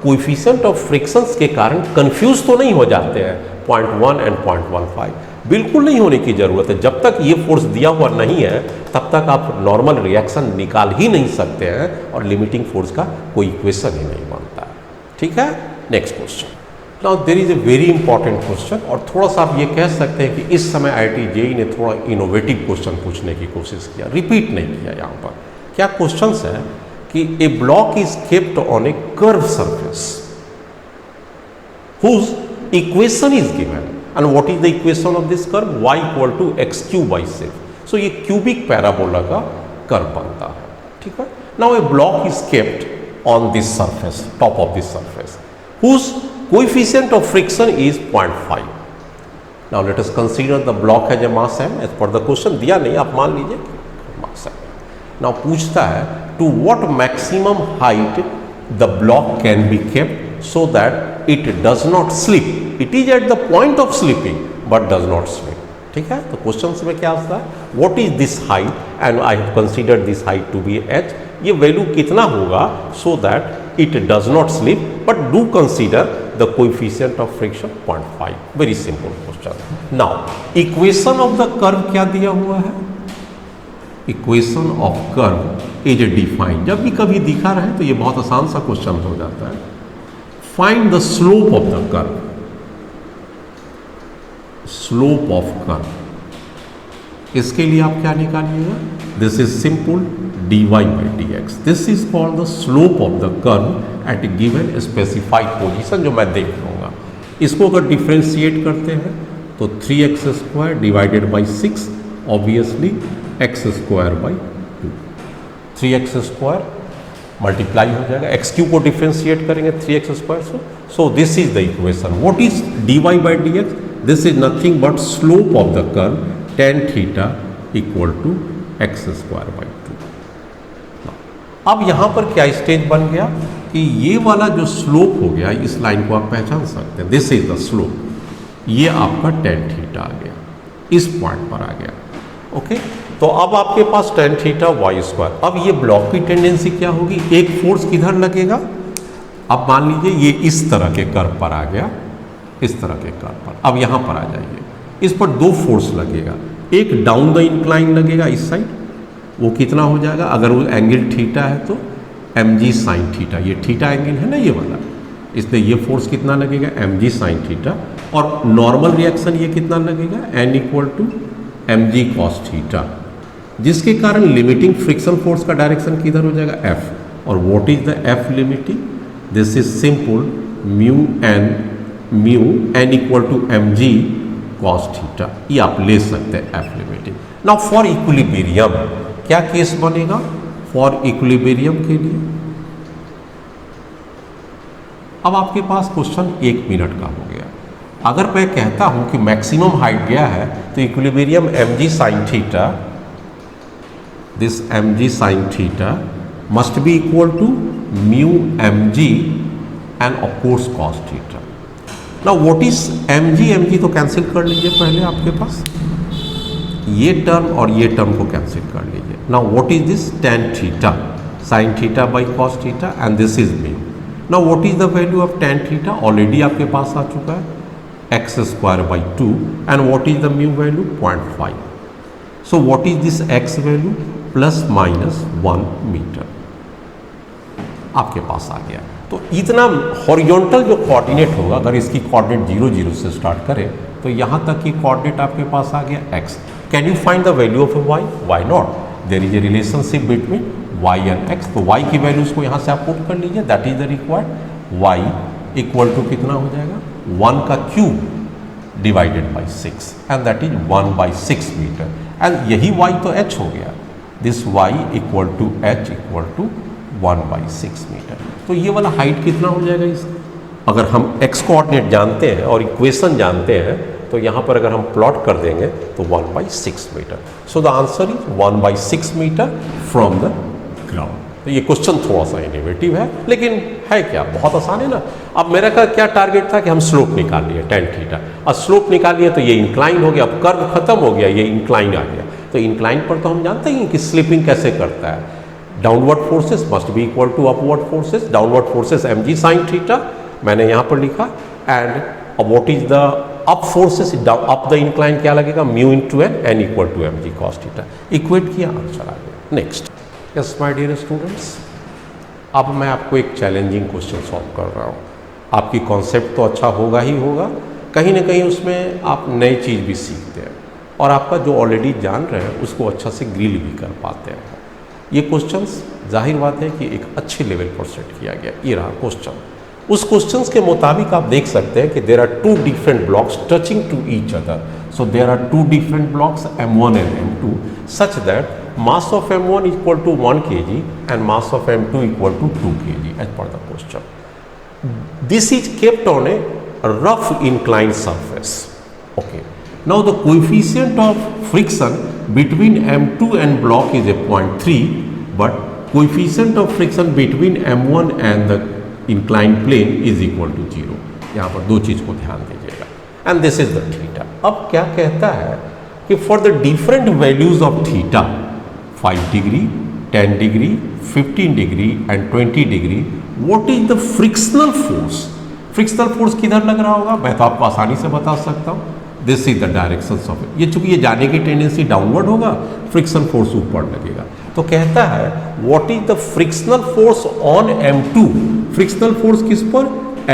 कोएफिशिएंट ऑफ फ्रिक्शंस के कारण कंफ्यूज तो नहीं हो जाते हैं 0.1 एंड 0.15। बिल्कुल नहीं होने की जरूरत है। जब तक ये फोर्स दिया हुआ नहीं है तब तक आप नॉर्मल रिएक्शन निकाल ही नहीं सकते हैं, और लिमिटिंग फोर्स का कोई इक्वेशन ही नहीं बनता है। ठीक है, next question. Now there is a very important question, और थोड़ा सा आप ये कह सकते हैं कि इस समय IIT JEE ने थोड़ा इनोवेटिव क्वेश्चन पूछने की कोशिश किया, रिपीट नहीं किया। यहाँ पर क्या क्वेश्चन है कि a block is kept on a curve surface whose equation is given, and what is the equation of this curve, y equal to x cube by 6। सो ये क्यूबिक पैराबोला का कर्व बनता है। ठीक है, now A block is kept on this surface, top of this surface, whose coefficient of friction is 0.5। now let us consider the block has a mass m, as per the question दिया नहीं, आप मान लीजिए mass m। now पूछता है to what maximum height the block can be kept so that it does not slip, it is at the point of slipping but does not slip। ठीक है, तो क्वेश्चन में क्या होता है, what is this height, and I have considered this height to be h, ये value कितना होगा so that it does not slip but do consider the coefficient of friction 0.5। very simple question। now equation of the curve क्या दिया हुआ है, equation of curve is defined। जब भी कभी दिखा रहे तो ये बहुत आसान सा क्वेश्चन हो जाता है। find the slope of the curve, slope of curve, इसके लिए आप क्या निकालिएगा, this is simple dy by dx, this is called the slope of the curve at a given specified position, जो मैं देख लूँगा। इसको अगर डिफ्रेंशिएट करते हैं तो 3x² divided by 6, obviously x² by 2, 3x² multiply हो जाएगा, एक्स क्यू को डिफ्रेंशिएट करेंगे 3x² से। So this is the equation. What is dy/dx? This is nothing but slope of the curve tan theta equal to x²/2। अब यहां पर क्या stage बन गया कि ये वाला जो स्लोप हो गया, इस लाइन को आप पहचान सकते हैं, दिस इज द स्लोप, ये आपका tan थीटा आ गया, इस पॉइंट पर आ गया। ओके, तो अब आपके पास tan थीटा y²। अब ये ब्लॉक की टेंडेंसी क्या होगी, एक फोर्स किधर लगेगा, अब मान लीजिए ये इस तरह के कर्व पर आ गया, इस तरह के कर्व पर, अब यहां पर आ जाइए, इस पर दो फोर्स लगेगा, एक डाउन द इंक्लाइन लगेगा इस साइड, वो कितना हो जाएगा, अगर वो एंगल थीटा है तो mg sin थीटा, ये थीटा एंगल है ना ये वाला, इसलिए ये फोर्स कितना लगेगा mg sin थीटा, और नॉर्मल रिएक्शन ये कितना लगेगा n = mg cos थीटा, जिसके कारण लिमिटिंग फ्रिक्शन फोर्स का डायरेक्शन किधर हो जाएगा f, और what is the f limiting, this is simple μn = mg cos theta, ये आप ले सकते हैं f limiting. Now for equilibrium क्या केस बनेगा, फॉर इक्विलिब्रियम के लिए अब आपके पास क्वेश्चन 1 मिनट का हो गया। अगर मैं कहता हूं कि मैक्सिमम हाइट गया है तो equilibrium mg sin theta, this mg sin theta must be equal to μmg and of course cos theta. Now what is mg तो कैंसिल कर लीजिए पहले, आपके पास ये टर्म और ये टर्म को कैंसिल कर लीजिए। Now what is this tan theta sin theta by cos theta, and this is mu. Now what is the value of tan theta, already आपके पास आ चुका है x²/2, and what is the mu value 0.5। So what is this x value, ±1 metre आपके पास आ गया। तो इतना हॉरिजॉन्टल जो कोऑर्डिनेट होगा, अगर इसकी कोऑर्डिनेट 0, 0 से स्टार्ट करें तो यहाँ तक की कोऑर्डिनेट आपके पास आ गया x। Can you find the value of y? Why not, there is a relationship between y and x। तो y की वैल्यूज को यहाँ से आप पुट कर लीजिए, that is the required. y equal to कितना हो जाएगा, 1 का cube divided by 6, and that is 1/6 metre, and यही y तो h हो गया, this y equal to h equal to 1/6 metre. तो ये वाला हाइट कितना हो जाएगा इसका, अगर हम x कोऑर्डिनेट जानते हैं और इक्वेशन जानते हैं तो यहाँ पर अगर हम प्लॉट कर देंगे तो 1/6 metre. So the answer is 1/6 metre from the ground. तो ये क्वेश्चन थोड़ा सा इनोवेटिव है, लेकिन है क्या, बहुत आसान है ना। अब मेरा का क्या टारगेट था कि हम स्लोप निकाल लिए tan थीटा, और स्लोप निकाल लिए तो ये इंक्लाइन हो गया, अब कर्व खत्म हो गया, ये इंक्लाइन आ गया। तो इंक्लाइन पर तो हम जानते हैं कि स्लिपिंग कैसे करता है, downward forces must be equal to upward forces, downward forces mg sin theta मैंने यहाँ पर लिखा, and what is the up forces up the incline क्या लगेगा, μ × n equal to mg cos theta. Equate किया, आंसर आ गया। Next, yes my dear students, अब मैं आपको एक चैलेंजिंग क्वेश्चन सॉल्व कर रहा हूँ। आपकी कॉन्सेप्ट तो अच्छा होगा ही होगा, कहीं ना कहीं उसमें आप नई चीज़ भी सीखते हैं, और आपका जो ऑलरेडी जान रहे हैं उसको अच्छा से ग्रिल भी कर पाते हैं। ये क्वेश्चंस जाहिर बात है कि एक अच्छे लेवल पर सेट किया गया। ये रहा क्वेश्चन। उस क्वेश्चंस के मुताबिक आप देख सकते हैं कि there are 2 different blocks touching to each other. So there are 2 different blocks m1 and m2 such that mass of m1 equal to 1 kg and mass of m2 equal to 2 kg as per the question. This is kept on a rough inclined surface. Okay. Now the coefficient of friction between m2 and block is a 0.3, but coefficient of friction between m1 and the inclined plane is equal to 0. यहाँ पर दो चीज़ को ध्यान दीजिएगा, and this is the theta. अब क्या कहता है कि for the different values of theta 5 degree, 10 degree, 15 degree and 20 degree, what is the frictional force. Frictional force किधर लग रहा होगा, मैं तो आपको आसानी से बता सकता हूँ, this is the direction of it. ये चूंकि ये जाने की टेंडेंसी डाउनवर्ड होगा, फ्रिक्शन फोर्स ऊपर लगेगा। तो कहता है what is the frictional force on m2। Frictional force किस पर,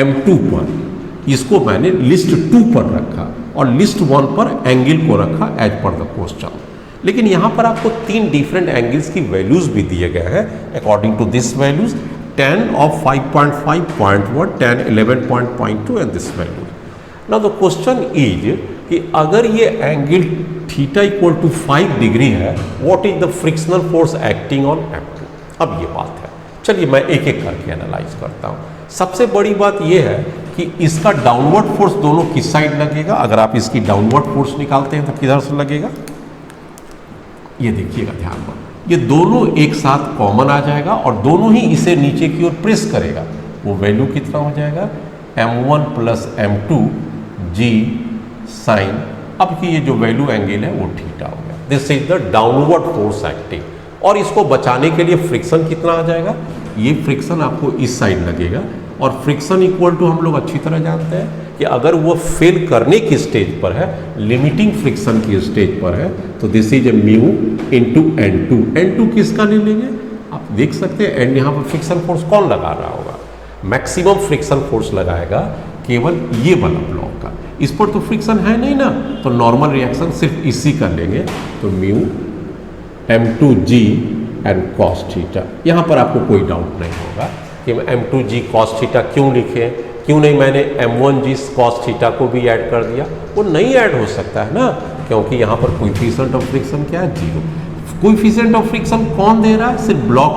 m2 पर। इसको मैंने लिस्ट 2 पर रखा और लिस्ट 1 पर एंगल को रखा एज पर द क्वेश्चन। लेकिन यहाँ पर आपको 3 डिफरेंट एंगल्स की वैल्यूज भी दिए गए हैं according to this values, tan of 5.5, 0.1, tan 11.2 and this value. Now the question is कि अगर ये angle theta equal to 5 degree है, what is the frictional force acting on m2। अब ये बात है, चलिए मैं एक एक करके एनालाइज करता हूँ। सबसे बड़ी बात यह है कि इसका डाउनवर्ड फोर्स दोनों किस साइड लगेगा। अगर आप इसकी डाउनवर्ड फोर्स निकालते हैं तो किधर से लगेगा, ये देखिएगा ध्यान में, ये दोनों एक साथ कॉमन आ जाएगा और दोनों ही इसे नीचे की ओर प्रेस करेगा। वो वैल्यू कितना हो जाएगा, m1 plus m2 g sign, अब की ये जो वैल्यू एंगल है वो थीटा हो गया। This is the downward force acting. और इसको बचाने के लिए फ्रिक्शन कितना आ जाएगा, ये फ्रिक्शन आपको इस साइड लगेगा और फ्रिक्शन इक्वल टू हम लोग अच्छी तरह जानते हैं कि अगर वो फेल करने की स्टेज पर है, लिमिटिंग फ्रिक्शन की स्टेज पर है, तो this is A mu into N2। N2 किसका ले लेंगे, आप देख सकते हैं एंड यहाँ पर फ्रिक्शन फोर्स कौन लगा रहा होगा, मैक्सिमम फ्रिक्शन फोर्स लगाएगा केवल ये वाला ब्लॉक का। इस पर तो फ्रिक्शन है नहीं ना, तो नॉर्मल रिएक्शन सिर्फ इसी कर लेंगे, तो mu m2g and cos theta. यहाँ पर आपको कोई डाउट नहीं होगा कि m2g कॉस थीटा क्यों लिखे, क्यों नहीं मैंने m1g कॉस थीटा को भी ऐड कर दिया। वो नहीं ऐड हो सकता है ना, क्योंकि यहाँ पर कोएफिशिएंट ऑफ फ्रिक्शन क्या है, 0। कोएफिशिएंट ऑफ फ्रिक्शन कौन दे रहा है, सिर्फ ब्लॉक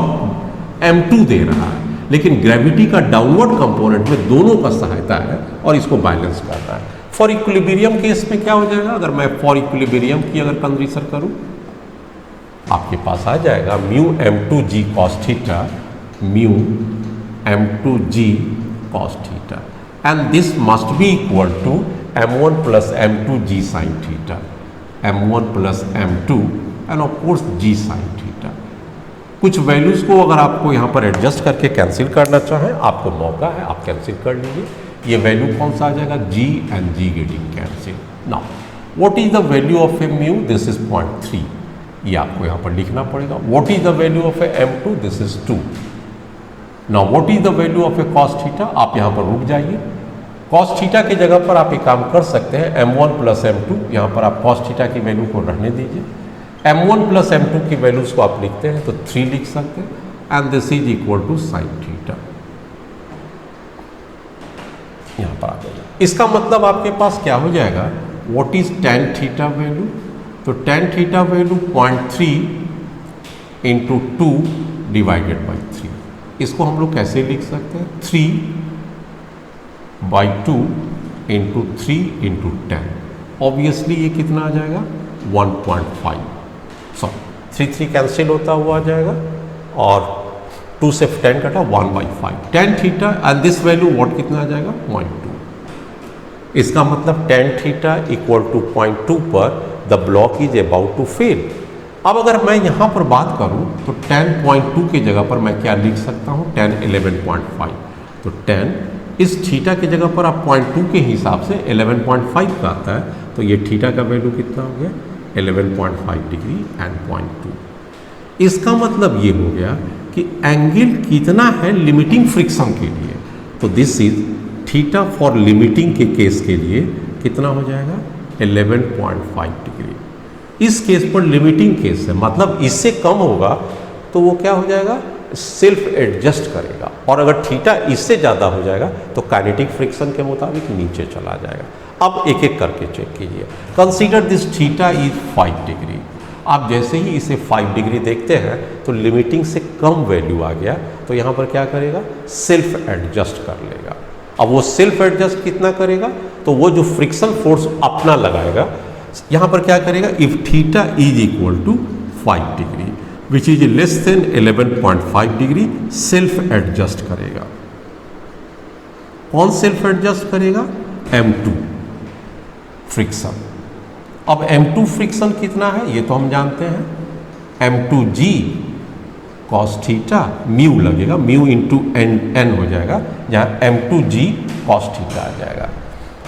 m2 दे रहा है, लेकिन ग्रेविटी का डाउनवर्ड कंपोनेंट में दोनों का सहायता है और इसको बैलेंस करना है। फॉर इक्विलिब्रियम केस में क्या हो जाएगा, अगर मैं फॉर इक्विलिब्रियम की अगर कंसीडर करूं, आपके पास आ जाएगा mu m2g cos theta, mu m2g cos theta, and this must be equal to m1 plus m2g sin theta, m1 plus m2 and of course g sin theta. कुछ values को अगर आपको यहाँ पर एडजस्ट करके कैंसिल करना चाहें, आपको मौका है, आप कैंसिल कर लीजिए। ये वैल्यू कौन सा आ जाएगा, g and g getting cancel. Now what is the value of A mu, this is 0.3, ये आपको यहाँ पर लिखना पड़ेगा। What is the value of A m2, this is 2। Now what is the value of A cos theta, आप यहाँ पर रुक जाइए। cos थीटा की जगह पर आप एक काम कर सकते हैं, m1 प्लस m2, यहाँ पर आप cos थीटा की वैल्यू को रहने दीजिए। m1 प्लस m2 की वैल्यूज को आप लिखते हैं तो 3 लिख सकते हैं, and this is equal to sine theta. यहाँ पर आ जाएगा, इसका मतलब आपके पास क्या हो जाएगा, what is tan theta value, तो tan theta value 0.3 into 2 divided by 3। इसको हम लोग कैसे लिख सकते हैं, 3/2 इंटू 3 इंटू 10। ऑब्वियसली ये कितना आ जाएगा, 1.5, सॉरी 3 कैंसिल होता हुआ आ जाएगा और 2 से 10 कटा, 1/5 tan theta, and this value what कितना आ जाएगा, 0.2। इसका मतलब tan थीटा इक्वल टू 0.2 पर the block is about to fail. अब अगर मैं यहाँ पर बात करूँ तो tan 0.2 की जगह पर मैं क्या लिख सकता हूँ, tan 11.5। तो tan इस थीटा की जगह पर आप 0.2 के हिसाब से 11.5 का आता है, तो ये थीटा का वैल्यू कितना हो गया, 11.5 डिग्री एंड 0.2। इसका मतलब ये हो गया कि एंगल कितना है लिमिटिंग फ्रिक्शन के लिए, तो this is theta for limiting के केस के लिए कितना हो जाएगा, 11.5 डिग्री। इस केस पर लिमिटिंग केस है, मतलब इससे कम होगा तो वो क्या हो जाएगा, सेल्फ एडजस्ट करेगा, और अगर थीटा इससे ज़्यादा हो जाएगा तो काइनेटिक फ्रिक्शन के मुताबिक नीचे चला जाएगा। अब एक एक करके चेक कीजिए। Consider this theta is 5 degree. आप जैसे ही इसे 5 डिग्री देखते हैं तो लिमिटिंग से कम वैल्यू आ गया, तो यहाँ पर क्या करेगा, सेल्फ एडजस्ट कर लेगा। अब वो सेल्फ एडजस्ट कितना करेगा, तो वो जो फ्रिक्शन फोर्स अपना लगाएगा, यहाँ पर क्या करेगा, if theta is equal to 5 degree which is less than 11.5 degree, self adjust करेगा। कौन सेल्फ एडजस्ट करेगा, m2 फ्रिक्शन। अब m2 फ्रिक्शन कितना है ये तो हम जानते हैं, m2g cos थीटा, म्यू लगेगा, म्यू इंटू n हो जाएगा, जहाँ m2g cos थीटा आ जाएगा।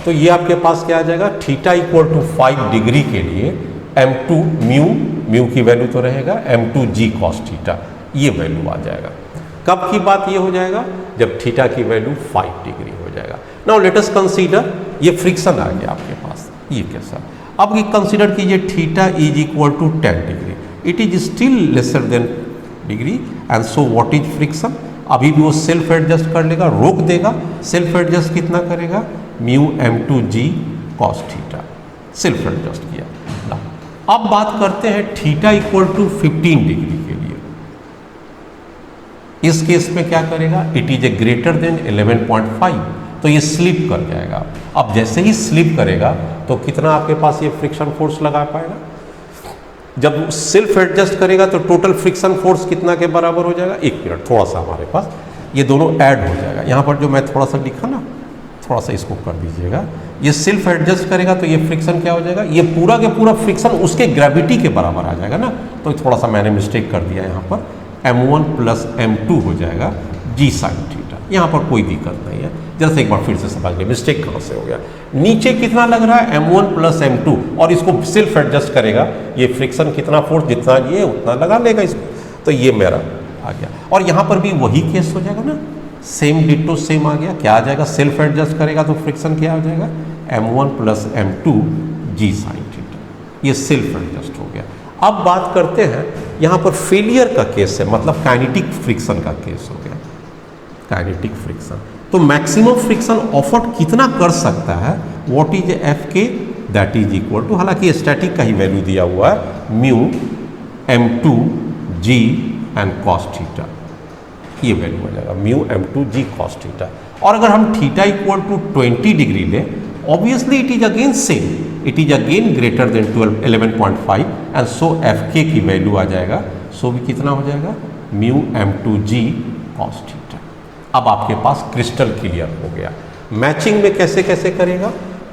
तो ये आपके पास क्या आ जाएगा, थीटा इक्वल टू 5 डिग्री के लिए m2 म्यू की वैल्यू तो रहेगा, m2g cos थीटा ये वैल्यू आ जाएगा। कब की बात ये हो जाएगा, जब थीटा की वैल्यू 5 डिग्री हो जाएगा। नाउ लेट अस कंसीडर, ये फ्रिक्शन आ गया आपके पास, ये कैसा, अब ये कंसीडर कीजिए theta is equal to 10 degree, it is still lesser than degree, and so what is friction, अभी भी वो सेल्फ एडजस्ट कर लेगा, रोक देगा। सेल्फ एडजस्ट कितना करेगा, mu m2g cos theta, self adjust किया। अब बात करते हैं थीटा इक्वल टू 15 डिग्री के लिए। इस केस में क्या करेगा, it is A greater than 11.5, तो ये स्लिप कर जाएगा। अब जैसे ही स्लिप करेगा तो कितना आपके पास ये फ्रिक्शन फोर्स लगा पाएगा, जब सेल्फ एडजस्ट करेगा तो टोटल फ्रिक्शन फोर्स कितना के बराबर हो जाएगा, एक मिनट थोड़ा सा हमारे पास ये दोनों ऐड हो जाएगा। यहाँ पर जो मैं थोड़ा सा लिखा ना, थोड़ा सा इसको कर दीजिएगा, ये सेल्फ एडजस्ट करेगा तो ये फ्रिक्शन क्या हो जाएगा, ये पूरा के पूरा फ्रिक्शन उसके ग्रेविटी के बराबर आ जाएगा ना, तो थोड़ा सा मैंने मिस्टेक कर दिया, यहाँ पर m1 प्लस m2 हो जाएगा जी साइन थीटा। यहाँ पर कोई दिक्कत नहीं है, जरा से एक बार फिर से समझ लें मिस्टेक कहाँ से हो गया। नीचे कितना लग रहा है m1 प्लस m2, और इसको सेल्फ एडजस्ट करेगा, ये फ्रिक्शन कितना फोर्स जितना ये उतना लगा लेगा इसको, तो ये मेरा आ गया। और यहाँ पर भी वही केस हो जाएगा ना, सेम डिटो सेम आ गया, क्या आ जाएगा, सेल्फ एडजस्ट करेगा तो फ्रिक्शन क्या हो जाएगा, m1 plus m2 G sine theta, ये सेल्फ एडजस्ट हो गया। अब बात करते हैं यहाँ पर फेलियर का केस है, मतलब काइनेटिक फ्रिक्शन का केस हो गया, काइनेटिक फ्रिक्शन। तो मैक्सिमम फ्रिक्शन ऑफर्ड कितना कर सकता है, व्हाट इज एफ के, दैट इज इक्वल टू, हालांकि स्टैटिक का ही वैल्यू दिया हुआ है, mu m2 g and cos theta, ये वैल्यू हो जाएगा mu m2 g cos theta. और अगर हम थीटा इक्वल टू 20 डिग्री ले, obviously it is again same, it is again greater than 11.5 and so F के की वैल्यू आ जाएगा, सो भी कितना हो जाएगा, mu m2 g cos theta. अब आपके पास क्रिस्टल क्लियर हो गया। मैचिंग में कैसे कैसे करेगा,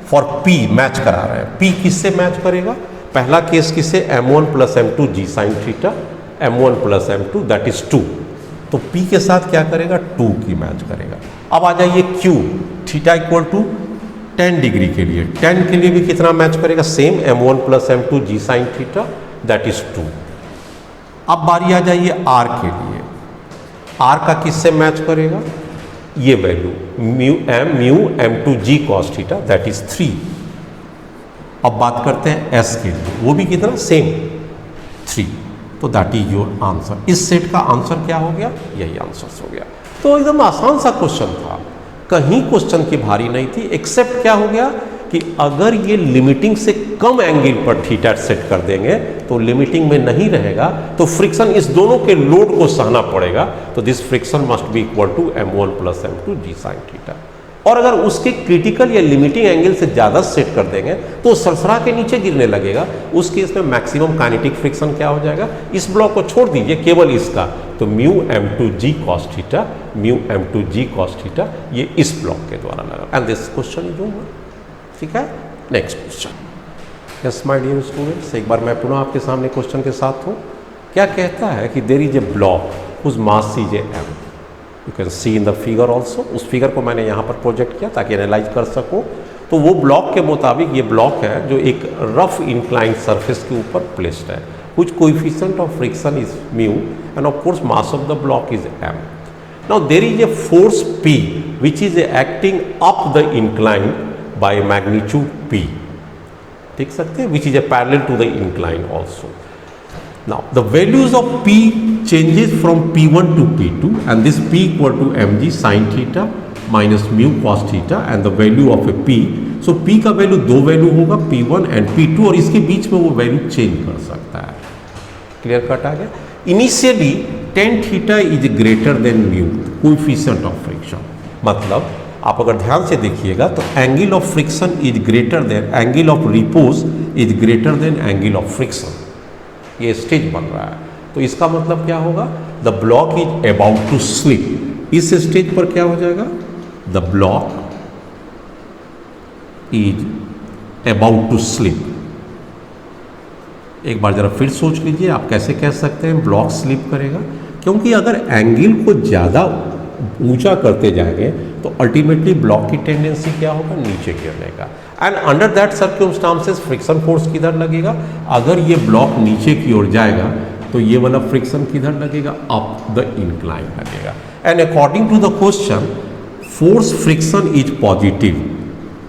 फॉर P मैच करा रहे हैं, P किससे मैच करेगा, पहला केस किससे, m1 plus m2 G sine theta, m1 plus m2 that is 2, तो P के साथ क्या करेगा, 2 की मैच करेगा। अब आ जाइए Q, theta equal to 10 degree के लिए, 10 के लिए भी कितना मैच करेगा, same m1 plus m2 G sine theta that is 2। अब बारी आ जाइए R के लिए, R का किससे मैच करेगा, ये value mu m2 g cos theta that is 3। अब बात करते हैं S के लिए, वो भी कितना, सेम 3, तो दैट इज योर आंसर। इस सेट का आंसर क्या हो गया, यही आंसर हो गया। तो एकदम आसान सा क्वेश्चन था, कहीं क्वेश्चन की भारी नहीं थी, एक्सेप्ट क्या हो गया कि अगर ये लिमिटिंग से कम एंगल पर थीटा सेट कर देंगे तो लिमिटिंग में नहीं रहेगा, तो फ्रिक्शन इस दोनों के लोड को सहना पड़ेगा, तो this friction must be equal to m1 plus m2 G sine theta. और अगर उसके क्रिटिकल या लिमिटिंग एंगल से ज़्यादा सेट कर देंगे तो सरसरा के नीचे गिरने लगेगा, उस केस में मैक्सिमम काइनेटिक फ्रिक्शन क्या हो जाएगा, इस ब्लॉक को छोड़ दीजिए केवल इसका, तो mu m2 g cos theta, mu m2 g cos theta, ये इस ब्लॉक के द्वारा लगा। And this question is over. ठीक है, next question. Yes my dear students, एक बार मैं पुनः आपके सामने क्वेश्चन के साथ हूँ। क्या कहता है कि there is A block whose mass is A m, you can see in the figure also. उस फिगर को मैंने यहाँ पर प्रोजेक्ट किया ताकि एनालाइज कर सकूँ। तो वो ब्लॉक के मुताबिक ये ब्लॉक है जो एक रफ इंक्लाइंड सरफेस के ऊपर प्लेस्ड है, which coefficient of friction is mu and of course mass of the block is m. Now there is a force P which is acting up the incline by magnitude P, देख सकते हैं, which is a parallel to the incline also. Now the values of P changes from P1 to P2 and this P equal to mg sin theta minus mu cos theta and the value of a P. So P का value दो value होगा P1 and P2 और इसके बीच में वो value change कर सकता है। क्लियर कट आ गया। Initially tan theta is greater than mu coefficient of friction, मतलब आप अगर ध्यान से देखिएगा तो angle of friction is greater than angle of repose is greater than angle of friction, ये स्टेज बन रहा है। तो इसका मतलब क्या होगा, the block is about to slip. इस स्टेज पर क्या हो जाएगा, the block is about to slip. एक बार जरा फिर सोच लीजिए, आप कैसे कह सकते हैं ब्लॉक स्लिप करेगा, क्योंकि अगर एंगल को ज़्यादा ऊंचा करते जाएंगे तो अल्टीमेटली ब्लॉक की टेंडेंसी क्या होगा, नीचे गिरने का। And under that circumstances friction force किधर लगेगा, अगर ये ब्लॉक नीचे की ओर जाएगा तो ये वाला फ्रिक्शन किधर लगेगा, अप द इंक्लाइन लगेगा। And according to the question force friction is positive,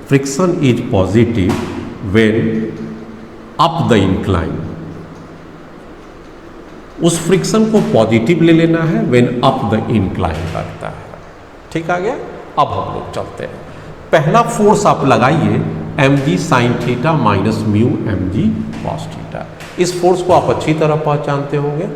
friction is positive when up the incline, उस फ्रिक्शन को पॉजिटिव ले लेना है व्हेन अप द इंक्लाइन लगता है। ठीक आ गया। अब हम लोग चलते हैं, पहला फोर्स आप लगाइए mg sin theta minus mu mg cos theta. इस फोर्स को आप अच्छी तरह पहचानते होंगे,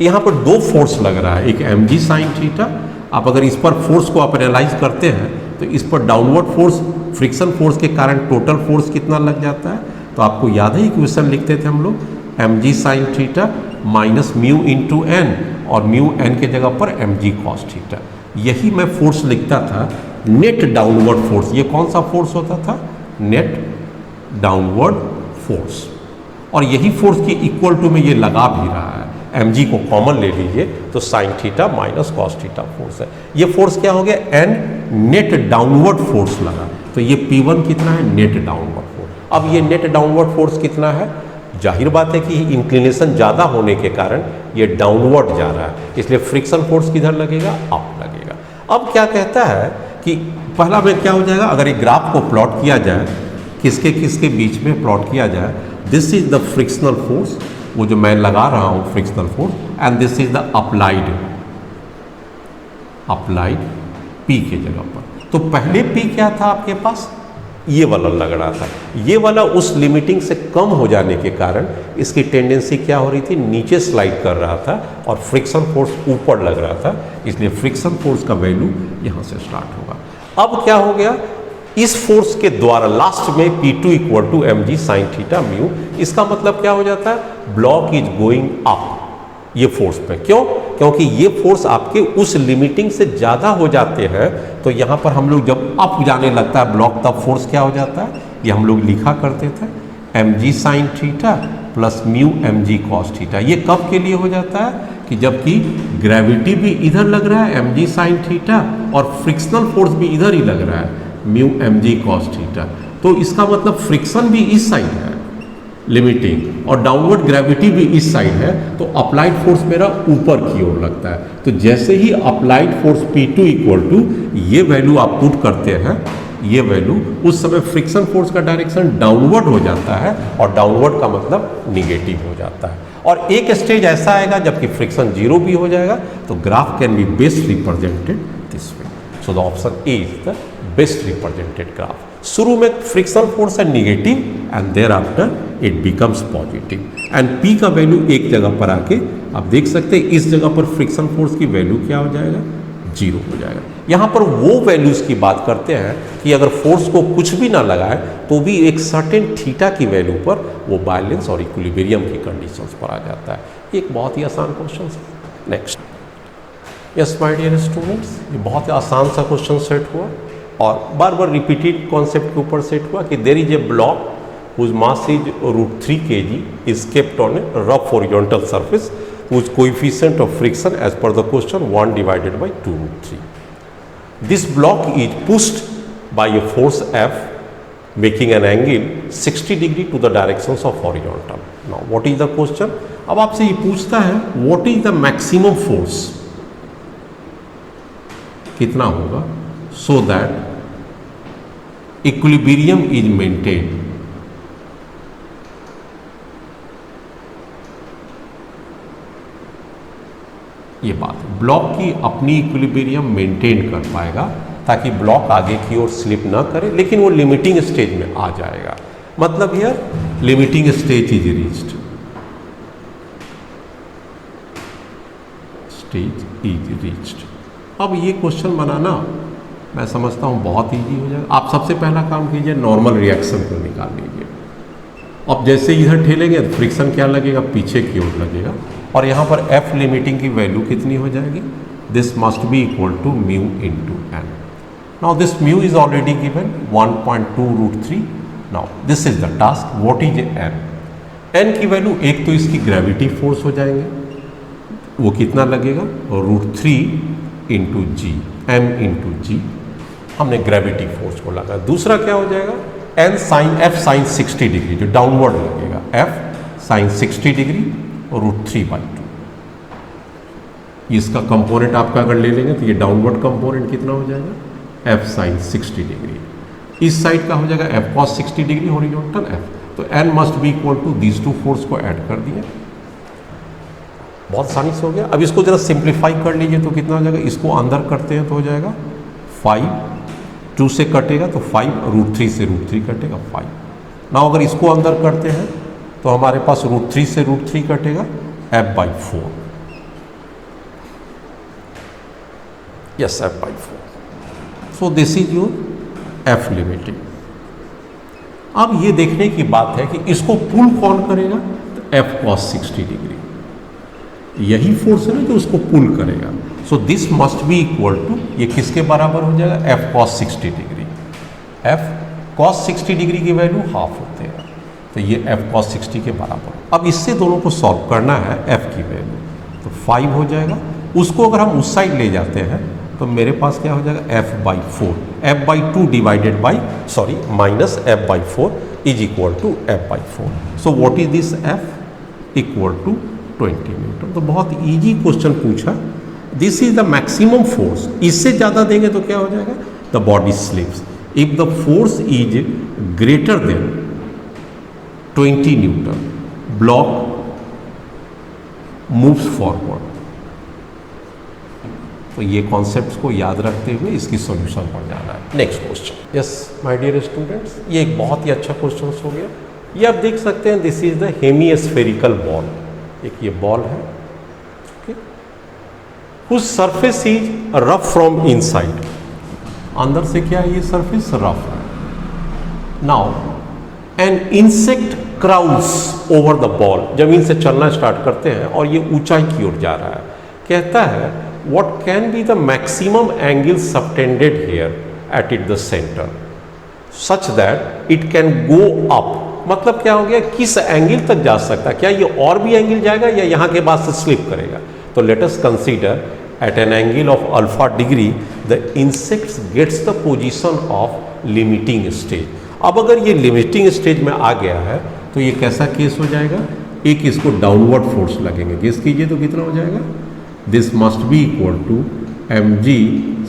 यहाँ पर दो फोर्स लग रहा है, एक mg साइन थीटा। आप अगर इस पर फोर्स को आप एनालाइज करते हैं तो इस पर डाउनवर्ड फोर्स, फ्रिक्शन फोर्स के कारण टोटल फोर्स कितना लग जाता है। तो आपको याद है इक्वेशन लिखते थे हम लोग, mg sine theta minus mu into N, और म्यू एन के जगह पर mg कॉस थीटा। यही मैं फोर्स लिखता था नेट डाउनवर्ड फोर्स। ये कौन सा फोर्स होता था? Net downward force. और यही फोर्स की इक्वल टू में ये लगा भी रहा है, mg को कॉमन ले लीजिए तो sign theta minus cos theta force है। ये फोर्स क्या हो गया? एन नेट डाउनवर्ड फोर्स लगा, तो ये P1 कितना है? Net downward force. अब ये नेट डाउनवर्ड फोर्स कितना है? जाहिर बात है कि इंक्लिनेशन ज़्यादा होने के कारण ये डाउनवर्ड जा रहा है, इसलिए फ्रिक्शन फोर्स किधर लगेगा? अप लगेगा। अब क्या कहता है कि पहला में क्या हो जाएगा, अगर एक ग्राफ को प्लॉट किया जाए, किसके किसके बीच में प्लॉट किया जाए, this is the frictional force, वो जो मैं लगा रहा हूँ frictional force, and this is the applied P के जगह पर। तो पहले P क्या था आपके पास? ये वाला लग रहा था। ये वाला उस लिमिटिंग से कम हो जाने के कारण इसकी टेंडेंसी क्या हो रही थी? नीचे स्लाइड कर रहा था और फ्रिक्शन फोर्स ऊपर लग रहा था, इसलिए फ्रिक्शन फोर्स का वैल्यू यहाँ से स्टार्ट होगा। अब क्या हो गया? इस फोर्स के द्वारा लास्ट में P2 equal to mg sine theta mu, इसका मतलब क्या हो जाता है? ब्लॉक इज गोइंग अप ये फोर्स पे। क्यों? क्योंकि ये फोर्स आपके उस लिमिटिंग से ज़्यादा हो जाते हैं, तो यहाँ पर हम लोग जब अप जाने लगता है ब्लॉक, तब फोर्स क्या हो जाता है? ये हम लोग लिखा करते थे mg sine theta plus mu mg cos theta. ये कब के लिए हो जाता है? कि जबकि ग्रेविटी भी इधर लग रहा है mg साइन थीटा और फ्रिक्शनल फोर्स भी इधर ही लग रहा है म्यू mg कॉस थीटा। तो इसका मतलब फ्रिक्शन भी इस साइड है लिमिटिंग, और डाउनवर्ड ग्रेविटी भी इस साइड है, तो अप्लाइड फोर्स मेरा ऊपर की ओर लगता है। तो जैसे ही applied force P2 equal to ये वैल्यू आप पुट करते हैं, ये वैल्यू, उस समय फ्रिक्शन फोर्स का डायरेक्शन डाउनवर्ड हो जाता है, और डाउनवर्ड का मतलब निगेटिव हो जाता है। और एक स्टेज ऐसा आएगा जबकि फ्रिक्शन जीरो भी हो जाएगा, तो graph can be best represented this way. So the option A is the best represented graph. शुरू में फ्रिक्शनल फोर्स है negative and thereafter it becomes positive, and P का वैल्यू एक जगह पर आके आप देख सकते हैं, इस जगह पर फ्रिक्शन फोर्स की वैल्यू क्या हो जाएगा? जीरो हो जाएगा। यहाँ पर वो वैल्यूज की बात करते हैं कि अगर फोर्स को कुछ भी ना लगाए तो भी एक सर्टेन थीटा की वैल्यू पर वो बैलेंस और इक्विलिब्रियम की कंडीशंस पर आ जाता है। एक बहुत ही आसान क्वेश्चन है। Next, yes my dear students, ये बहुत ही आसान सा क्वेश्चन सेट हुआ और बार बार रिपीटेड कॉन्सेप्ट के ऊपर सेट हुआ कि there is A block whose mass is √3 kg is kept on a rough horizontal surface whose coefficient of friction as per the question 1 divided by 2√3. This block is pushed by a force F making an angle 60 degree to the directions of horizontal. Now what is the question? अब आपसे ये पूछता है what is the maximum force, कितना होगा, so that equilibrium is maintained. ये बात, block की अपनी इक्विलिब्रियम मेंटेन कर पाएगा ताकि ब्लॉक आगे की ओर स्लिप ना करे, लेकिन वो लिमिटिंग स्टेज में आ जाएगा। मतलब here limiting stage is reached, stage is reached. अब ये क्वेश्चन बनाना मैं समझता हूँ बहुत ईजी हो जाएगा। आप सबसे पहला काम कीजिए, नॉर्मल रिएक्शन को निकाल लीजिए। अब जैसे इधर ठेलेंगे तो फ्रिक्शन क्या लगेगा? पीछे की ओर लगेगा, और यहाँ पर F लिमिटिंग की वैल्यू कितनी हो जाएगी? This must be equal to mu into N. Now this mu is already given 1.2√3। Now this is the task, what is N? N की वैल्यू, एक तो इसकी ग्रेविटी फोर्स हो जाएंगे, वो कितना लगेगा? √3 into g, m into g, हमने ग्रेविटी फोर्स को लगा। दूसरा क्या हो जाएगा? N sine F sine 60 degree, जो डाउनवर्ड लगेगा, F साइन 60 डिग्री और √3/2। इसका कंपोनेंट आपका अगर ले लेंगे तो ये डाउनवर्ड कंपोनेंट कितना हो जाएगा? F sine 60 degree. इस साइड का हो जाएगा F cos 60 degree horizontal F। तो n must be equal to these two force को ऐड कर दिए, बहुत आसानी से हो गया। अब इसको जरा सिंप्लीफाई कर लीजिए तो कितना हो जाएगा? इसको अंदर करते हैं तो हो जाएगा 5, 2 से कटेगा तो 5, √3 से √3 कटेगा 5। ना अगर इसको अंदर करते हैं तो हमारे पास √3 से √3 कटेगा, F/4 yes F/4. So this is your F limiting. अब ये देखने की बात है कि इसको पुल कौन करेगा, तो F cos 60 डिग्री. यही फोर्स है ना जो उसको पुल करेगा. So this must be equal to, ये किसके बराबर हो जाएगा, F cos 60 degree. F cos 60 degree की वैल्यू हाफ होते हैं, तो ये F cos 60 के बराबर. अब इससे दोनों को सॉल्व करना है F की वैल्यू, तो 5 हो जाएगा. उसको अगर हम उस साइड ले जाते हैं तो मेरे पास क्या हो जाएगा, F/4. F/2 divided by minus F/4 is equal to F/4. So what is this F equal to 20 newton. तो बहुत इजी क्वेश्चन पूछा. This is the maximum force. इससे ज़्यादा देंगे तो क्या हो जाएगा, the body slips. If the force is greater than 20 newton, block moves forward. तो ये कॉन्सेप्ट्स को याद रखते हुए इसकी सॉल्यूशन पर जाना है. Next question. Yes my dear students, ये एक बहुत ही अच्छा क्वेश्चन हो गया. ये आप देख सकते हैं, this is the hemispherical bowl. एक ये बॉल है, whose surface is rough from inside. अंदर से क्या है, ये सरफेस रफ है. Now an insect crawls over the bowl. जमीन से चलना स्टार्ट करते हैं और ये ऊंचाई की ओर जा रहा है. कहता है what can be the maximum angle subtended here at it the center such that it can go up. मतलब क्या हो गया, किस एंगल तक जा सकता है, क्या ये और भी एंगल जाएगा या यहाँ के बाद से स्लिप करेगा. तो let us consider at an angle of alpha degree the insects gets the position of limiting stage. अब अगर ये लिमिटिंग स्टेज में आ गया है तो ये कैसा केस हो जाएगा, एक इसको डाउनवर्ड फोर्स लगेंगे. गेस कीजिए तो कितना हो जाएगा, this must be equal to mg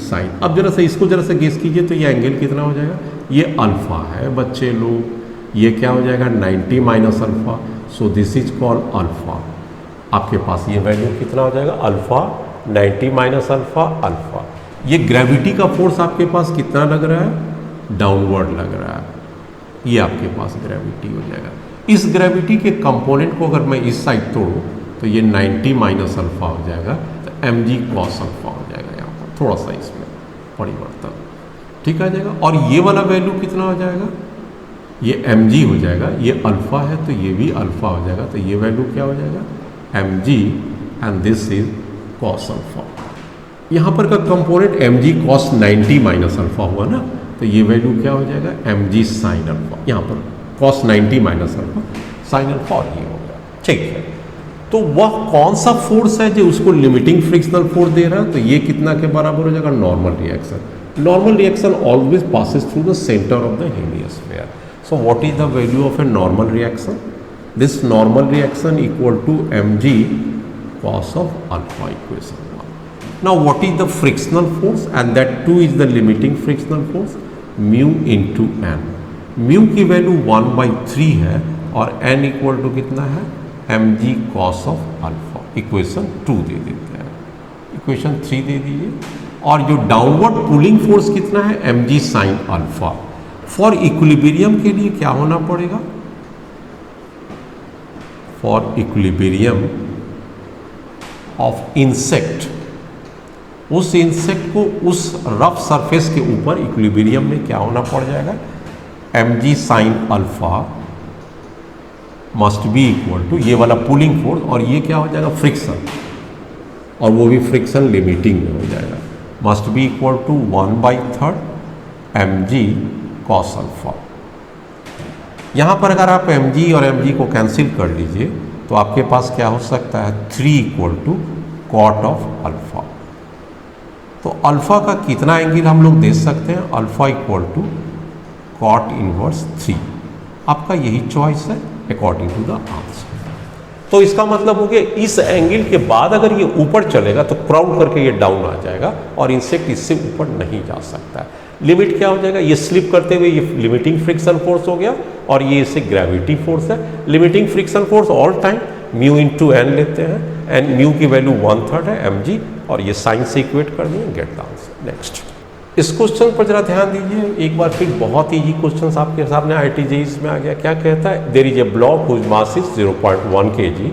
sine. अब जरा सा इसको जरा सा गेस कीजिए तो ये एंगल कितना हो जाएगा, ये अल्फा है बच्चे लोग. ये क्या हो जाएगा, 90 minus alpha. So this is called alpha. आपके पास ये वैल्यू कितना हो जाएगा, अल्फा 90 माइनस अल्फा अल्फा. ये ग्रेविटी का फोर्स आपके पास कितना लग रहा है, डाउनवर्ड लग रहा है. ये आपके पास ग्रेविटी हो जाएगा. इस ग्रेविटी के कंपोनेंट को अगर मैं इस साइड तोड़ूँ तो ये 90 माइनस अल्फा हो जाएगा, तो mg cos अल्फा हो जाएगा. यहाँ पर थोड़ा सा इसमें परिवर्तन ठीक आ जाएगा. और ये वाला वैल्यू कितना हो जाएगा, ये mg हो जाएगा. ये अल्फा है तो ये भी अल्फा हो जाएगा. तो ये वैल्यू क्या हो जाएगा, mg and this is cos alpha. यहाँ पर का component mg cos 90 minus alpha हुआ ना, तो ये वैल्यू क्या हो जाएगा, mg sin अल्फा. यहाँ पर cos 90 minus alpha sin alpha, और ये हो गया. ठीक है, तो वह कौन सा फोर्स है जो उसको लिमिटिंग फ्रिक्शनल फोर्स दे रहा है. तो ये कितना के बराबर हो जाएगा, normal reaction. Normal reaction always passes through the centre of the hemisphere. So what is the value of a normal reaction, this normal reaction equal to mg cos of alpha equation 1. Now what is the frictional force, and that too is the limiting frictional force, mu into N. Mu की value 1/3 है और n equal to कितना है, mg cos of alpha. Equation 2 दे देते हैं, equation 3 दे दीजिए. और जो डाउनवर्ड पुलिंग फोर्स कितना है, mg sin alpha. For equilibrium के लिए क्या होना पड़ेगा, फॉर इक्विलिब्रियम ऑफ इंसेक्ट, उस इंसेक्ट को उस रफ सरफेस के ऊपर इक्विलिब्रियम में क्या होना पड़ जाएगा, mg sin alpha must be equal to ये वाला पुलिंग फोर्स, और ये क्या हो जाएगा, फ्रिक्शन, और वो भी फ्रिक्शन लिमिटिंग में हो जाएगा. Must be equal to 1/3 mg cos alpha. यहाँ पर अगर आप mg और mg को कैंसिल कर लीजिए तो आपके पास क्या हो सकता है, 3 equal to cot of alpha. तो अल्फा का कितना एंगल हम लोग दे सकते हैं, alpha equal to cot inverse 3. आपका यही चॉइस है अकॉर्डिंग टू द आंसर. तो इसका मतलब हो गया, इस एंगल के बाद अगर ये ऊपर चलेगा तो क्राउड करके ये डाउन आ जाएगा और इंसेक्ट इससे ऊपर नहीं जा सकता है. लिमिट क्या हो जाएगा, ये स्लिप करते हुए ये लिमिटिंग फ्रिक्शन फोर्स हो गया और ये इससे ग्रेविटी फोर्स है. Limiting friction force all time mu into N लेते हैं, एंड म्यू की वैल्यू 1/3 है mg, और ये साइन से इक्वेट कर दिए, गेट द आंसर. नेक्स्ट, इस क्वेश्चन पर जरा ध्यान दीजिए. एक बार फिर बहुत ईजी क्वेश्चन आपके सामने IIT-JEE में आ गया. क्या कहता है, there is A block whose mass is 0.1 kg.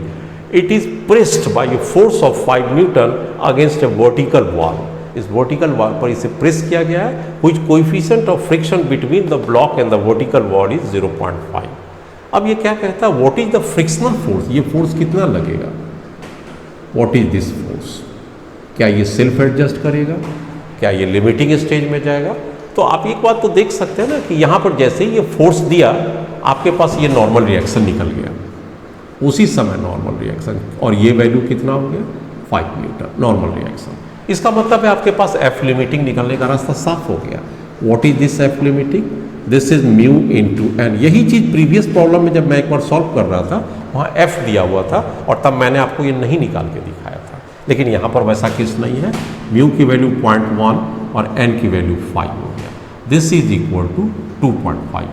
It is pressed by a force of 5 newton against a vertical wall. इस वर्टिकल वॉल पर इसे प्रेस किया गया है, which coefficient of friction between the block and the vertical wall is 0.5। अब ये क्या कहता है, what is the frictional force, ये फोर्स कितना लगेगा, व्हाट इज दिस फोर्स, क्या ये सेल्फ एडजस्ट करेगा, क्या ये लिमिटिंग स्टेज में जाएगा। तो आप एक बात तो देख सकते हैं ना कि यहाँ पर जैसे ही ये फोर्स दिया आपके पास ये नॉर्मल रिएक्शन निकल गया, उसी समय नॉर्मल रिएक्शन, और ये वैल्यू कितना हो गया 5 न्यूटन नॉर्मल रिएक्शन। इसका मतलब है आपके पास एफ लिमिटिंग निकलने का रास्ता साफ हो गया। What is this F limiting, this is mu into N. यही चीज़ प्रीवियस प्रॉब्लम में जब मैं एक बार सॉल्व कर रहा था वहाँ एफ दिया हुआ था और तब मैंने आपको ये नहीं निकाल के दिखाया था, लेकिन यहाँ पर वैसा केस नहीं है। म्यू की वैल्यू 0.1 और एन की वैल्यू 5 हो गया। This is equal to 2.5।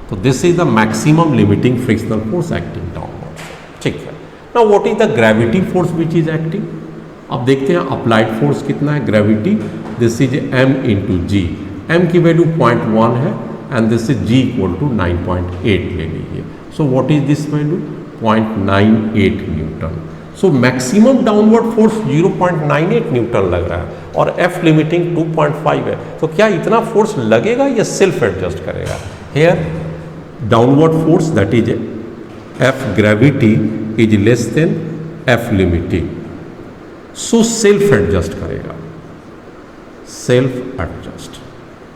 तो this is the maximum limiting frictional force acting downward. ठीक है, now what is the gravity force which is acting. अब देखते हैं अप्लाइड फोर्स कितना है, gravity, this is m into g. m की value 0.1 है and this is g equal to 9.8 ले लीजिए। So what is this value 0.98 newton. So maximum downward force 0.98 Newton लग रहा है और f लिमिटिंग 2.5 है। तो क्या इतना फोर्स लगेगा या सेल्फ एडजस्ट करेगा। Here downward force that is f gravity is less than f limiting, so self adjust करेगा, सेल्फ एडजस्ट।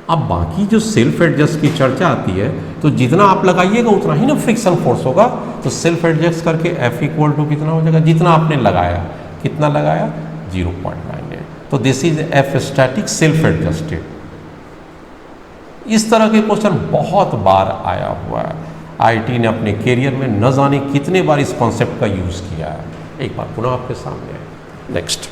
अब बाकी जो सेल्फ एडजस्ट की चर्चा आती है तो जितना आप लगाइएगा उतना ही ना फ्रिक्शन फोर्स होगा। तो सेल्फ एडजस्ट करके f इक्वल टू कितना हो जाएगा, जितना आपने लगाया, कितना लगाया 0.98। तो this is f static self adjusted. इस तरह के क्वेश्चन बहुत बार आया हुआ है, आईटी ने अपने कैरियर में न जाने कितने बार इस कॉन्सेप्ट का यूज किया है। एक बार पुनः आपके सामने है। Next,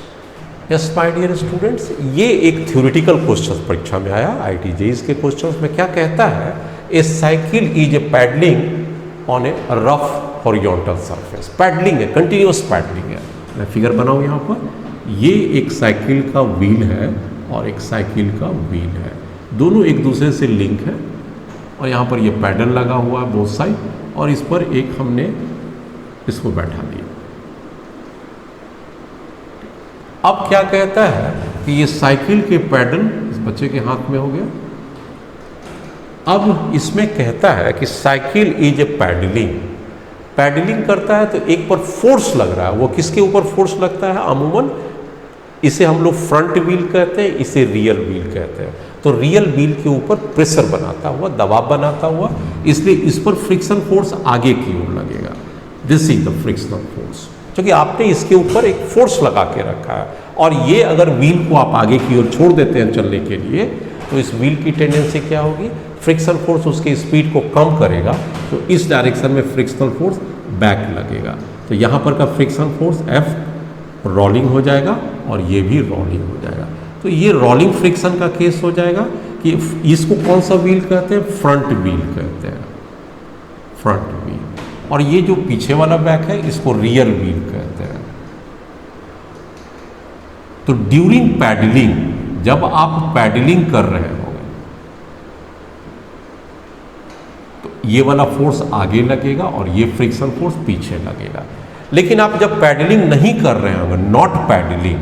yes my dear students, ये एक थ्योरेटिकल क्वेश्चन परीक्षा में आया, आईटी जेईई के क्वेश्चंस में क्या कहता है, a cycle is a pedalling on a rough horizontal surface. Pedalling है, कंटिन्यूअस पैडलिंग है। मैं फिगर बनाऊं यहाँ पर, ये एक साइकिल का व्हील है और एक साइकिल का व्हील है, दोनों एक दूसरे से लिंक है और यहाँ पर ये पैडल लगा हुआ है बोथ साइड और इस पर एक हमने इसको बैठा दिया। अब क्या कहता है कि ये साइकिल के पैडल इस बच्चे के हाथ में हो गया। अब इसमें कहता है कि cycle is a pedalling, pedalling करता है तो एक पर फोर्स लग रहा है। वो किसके ऊपर फोर्स लगता है, अमूमन इसे हम लोग फ्रंट व्हील कहते हैं, इसे रियर व्हील कहते हैं। तो रियल व्हील के ऊपर प्रेशर बनाता हुआ, दबाव बनाता हुआ, इसलिए इस पर फ्रिक्शन फोर्स आगे की ओर लगेगा। This is the frictional force, क्योंकि आपने इसके ऊपर एक फोर्स लगा के रखा है और ये अगर व्हील को आप आगे की ओर छोड़ देते हैं चलने के लिए तो इस व्हील की टेंडेंसी क्या होगी, फ्रिक्शन फोर्स उसके स्पीड को कम करेगा, तो इस डायरेक्शन में फ्रिक्शनल फोर्स बैक लगेगा। तो यहाँ पर का फ्रिक्शन फोर्स F रोलिंग हो जाएगा और ये भी रोलिंग हो जाएगा। तो ये रोलिंग फ्रिक्शन का केस हो जाएगा कि इसको कौन सा व्हील कहते हैं, फ्रंट व्हील कहते हैं, फ्रंट व्हील। और ये जो पीछे वाला बैक है इसको रियर व्हील कहते हैं। तो ड्यूरिंग पैडलिंग, जब आप पैडलिंग कर रहे होंगे तो ये वाला फोर्स आगे लगेगा और ये फ्रिक्शन फोर्स पीछे लगेगा। लेकिन आप जब पैडलिंग नहीं कर रहे होंगे, नॉट पैडलिंग,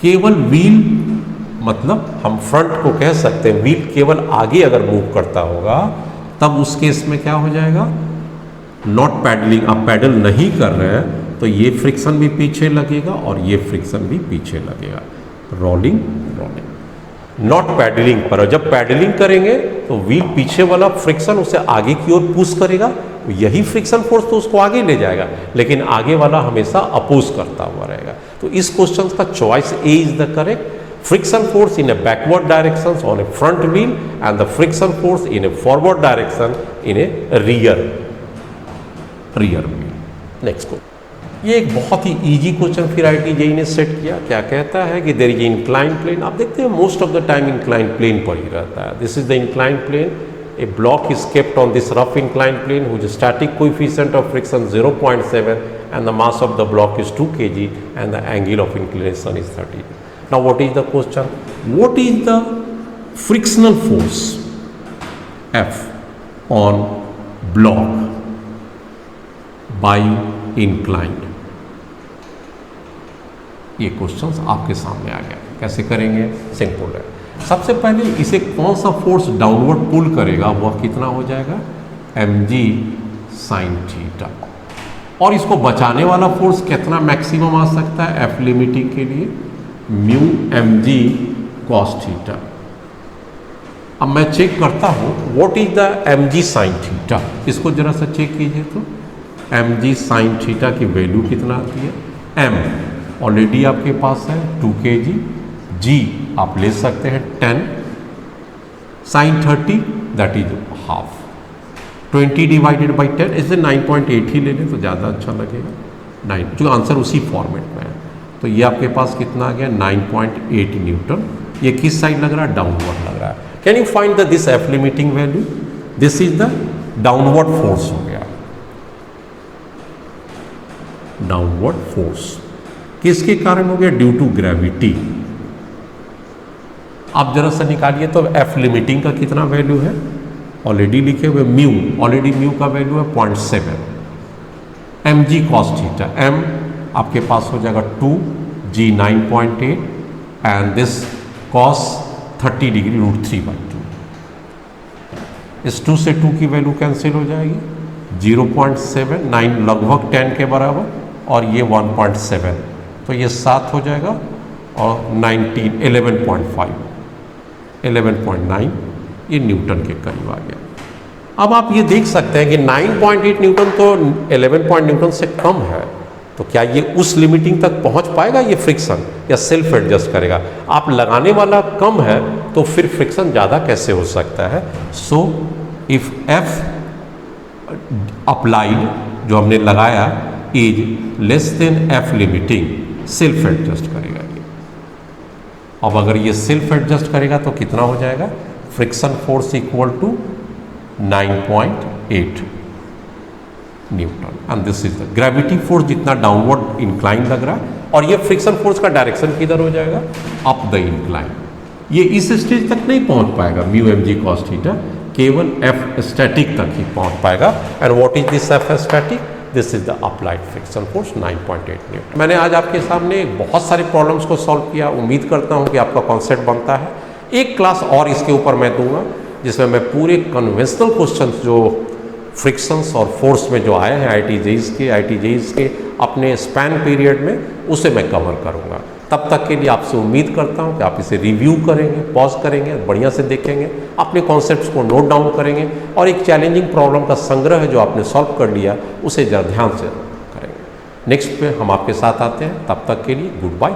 केवल व्हील, मतलब हम फ्रंट को कह सकते हैं व्हील केवल आगे अगर मूव करता होगा तब उस केस में क्या हो जाएगा, नॉट पैडलिंग, आप पैडल नहीं कर रहे हैं तो ये फ्रिक्शन भी पीछे लगेगा और ये फ्रिक्शन भी पीछे लगेगा, रोलिंग रोलिंग। नॉट पैडलिंग पर जब पैडलिंग करेंगे तो व्हील पीछे वाला फ्रिक्शन उसे आगे की ओर पुश करेगा, यही फ्रिक्शन फोर्स तो उसको आगे ले जाएगा, लेकिन आगे वाला हमेशा अपोज करता हुआ रहेगा। तो इस क्वेश्चन का choice A is the correct. Friction force in a backward direction on a front wheel and the friction force in a forward direction in a rear wheel. Next को, ये एक बहुत ही इजी क्वेश्चन फिर IT JEE ने set किया। क्या कहता है कि देयर इज इंक्लाइन प्लेन। आप देखते हैं most of the time incline plane पर ही रहता है। This is the incline plane, a block is kept on this rough incline plane which static coefficient of friction 0.7 and the mass of the block is 2 kg and the angle of inclination is 30. Now what is the question? What is the frictional force F on block by inclined? ये questions आपके सामने आ गया। कैसे करेंगे? Simple है। सबसे पहले इसे कौन सा फोर्स डाउनवर्ड पुल करेगा, वह कितना हो जाएगा? mg sin theta. और इसको बचाने वाला फोर्स कितना मैक्सिमम आ सकता है एफ लिमिटिंग के लिए? Mu mg cos theta. अब मैं चेक करता हूँ what is the mg sin theta. इसको जरा सा चेक कीजिए तो mg sin थीटा की वैल्यू कितना आती है? m ऑलरेडी आपके पास है 2 kg, g आप ले सकते हैं 10, sin 30 that is half, 20 divided by 10, इसे 9.8 ही ले लें तो ज़्यादा अच्छा लगेगा। 9 जो आंसर उसी फॉर्मेट में है। तो ये आपके पास कितना आ गया? 9.8 न्यूटन। ये किस साइड लग रहा है? डाउनवर्ड लग रहा है। Can you find the this F limiting value? This is the downward force हो गया। डाउनवर्ड फोर्स किसके कारण हो गया? Due to gravity. आप जरा सा निकालिए तो एफ लिमिटिंग का कितना वैल्यू है? ऑलरेडी लिखे हुए म्यू, ऑलरेडी म्यू का वैल्यू है 0.7, mg cos थीटा, m आपके पास हो जाएगा 2, g 9.8 and this cos 30 degree √3/2। इस 2 से 2 की वैल्यू कैंसिल हो जाएगी, 0.7, 9 लगभग 10 के बराबर, और ये 1.7, तो ये 7 हो जाएगा, और 19 11.5 11.9 ये न्यूटन के करीब आ गया। अब आप ये देख सकते हैं कि 9.8 न्यूटन तो 11 न्यूटन से कम है, तो क्या ये उस लिमिटिंग तक पहुंच पाएगा? ये फ्रिक्शन या सेल्फ एडजस्ट करेगा? आप लगाने वाला कम है तो फिर फ्रिक्शन ज़्यादा कैसे हो सकता है? सो इफ एफ अप्लाइड जो हमने लगाया is less then F limiting, self adjust करेगा ये। अब अगर ये सेल्फ एडजस्ट करेगा तो कितना हो जाएगा? Friction force equal to 9.8 newton, and this is the gravity force जितना डाउनवर्ड इंक्लाइन लग रहा है, और ये फ्रिक्शन फोर्स का डायरेक्शन किधर हो जाएगा? Up the incline. ये इस स्टेज तक नहीं पहुंच पाएगा म्यू mg cos थीटा, केवल एफ स्टैटिक तक ही पहुंच पाएगा। And what is this F static? This is the applied friction force 9.8 Newton. मैंने आज आपके सामने बहुत सारे प्रॉब्लम्स को सॉल्व किया। उम्मीद करता हूं कि आपका कॉन्सेप्ट बनता है। एक क्लास और इसके ऊपर मैं दूंगा जिसमें मैं पूरे कन्वेंशनल क्वेश्चंस जो फ्रिक्शंस और फोर्स में जो आए हैं IIT-JEE के अपने स्पैन पीरियड में, उसे मैं कवर करूंगा। तब तक के लिए आपसे उम्मीद करता हूं कि आप इसे रिव्यू करेंगे, पॉज करेंगे, बढ़िया से देखेंगे, अपने कॉन्सेप्ट्स को नोट डाउन करेंगे, और एक चैलेंजिंग प्रॉब्लम का संग्रह है जो आपने सॉल्व कर लिया उसे जरा ध्यान से करेंगे। नेक्स्ट पे हम आपके साथ आते हैं। तब तक के लिए गुड बाय।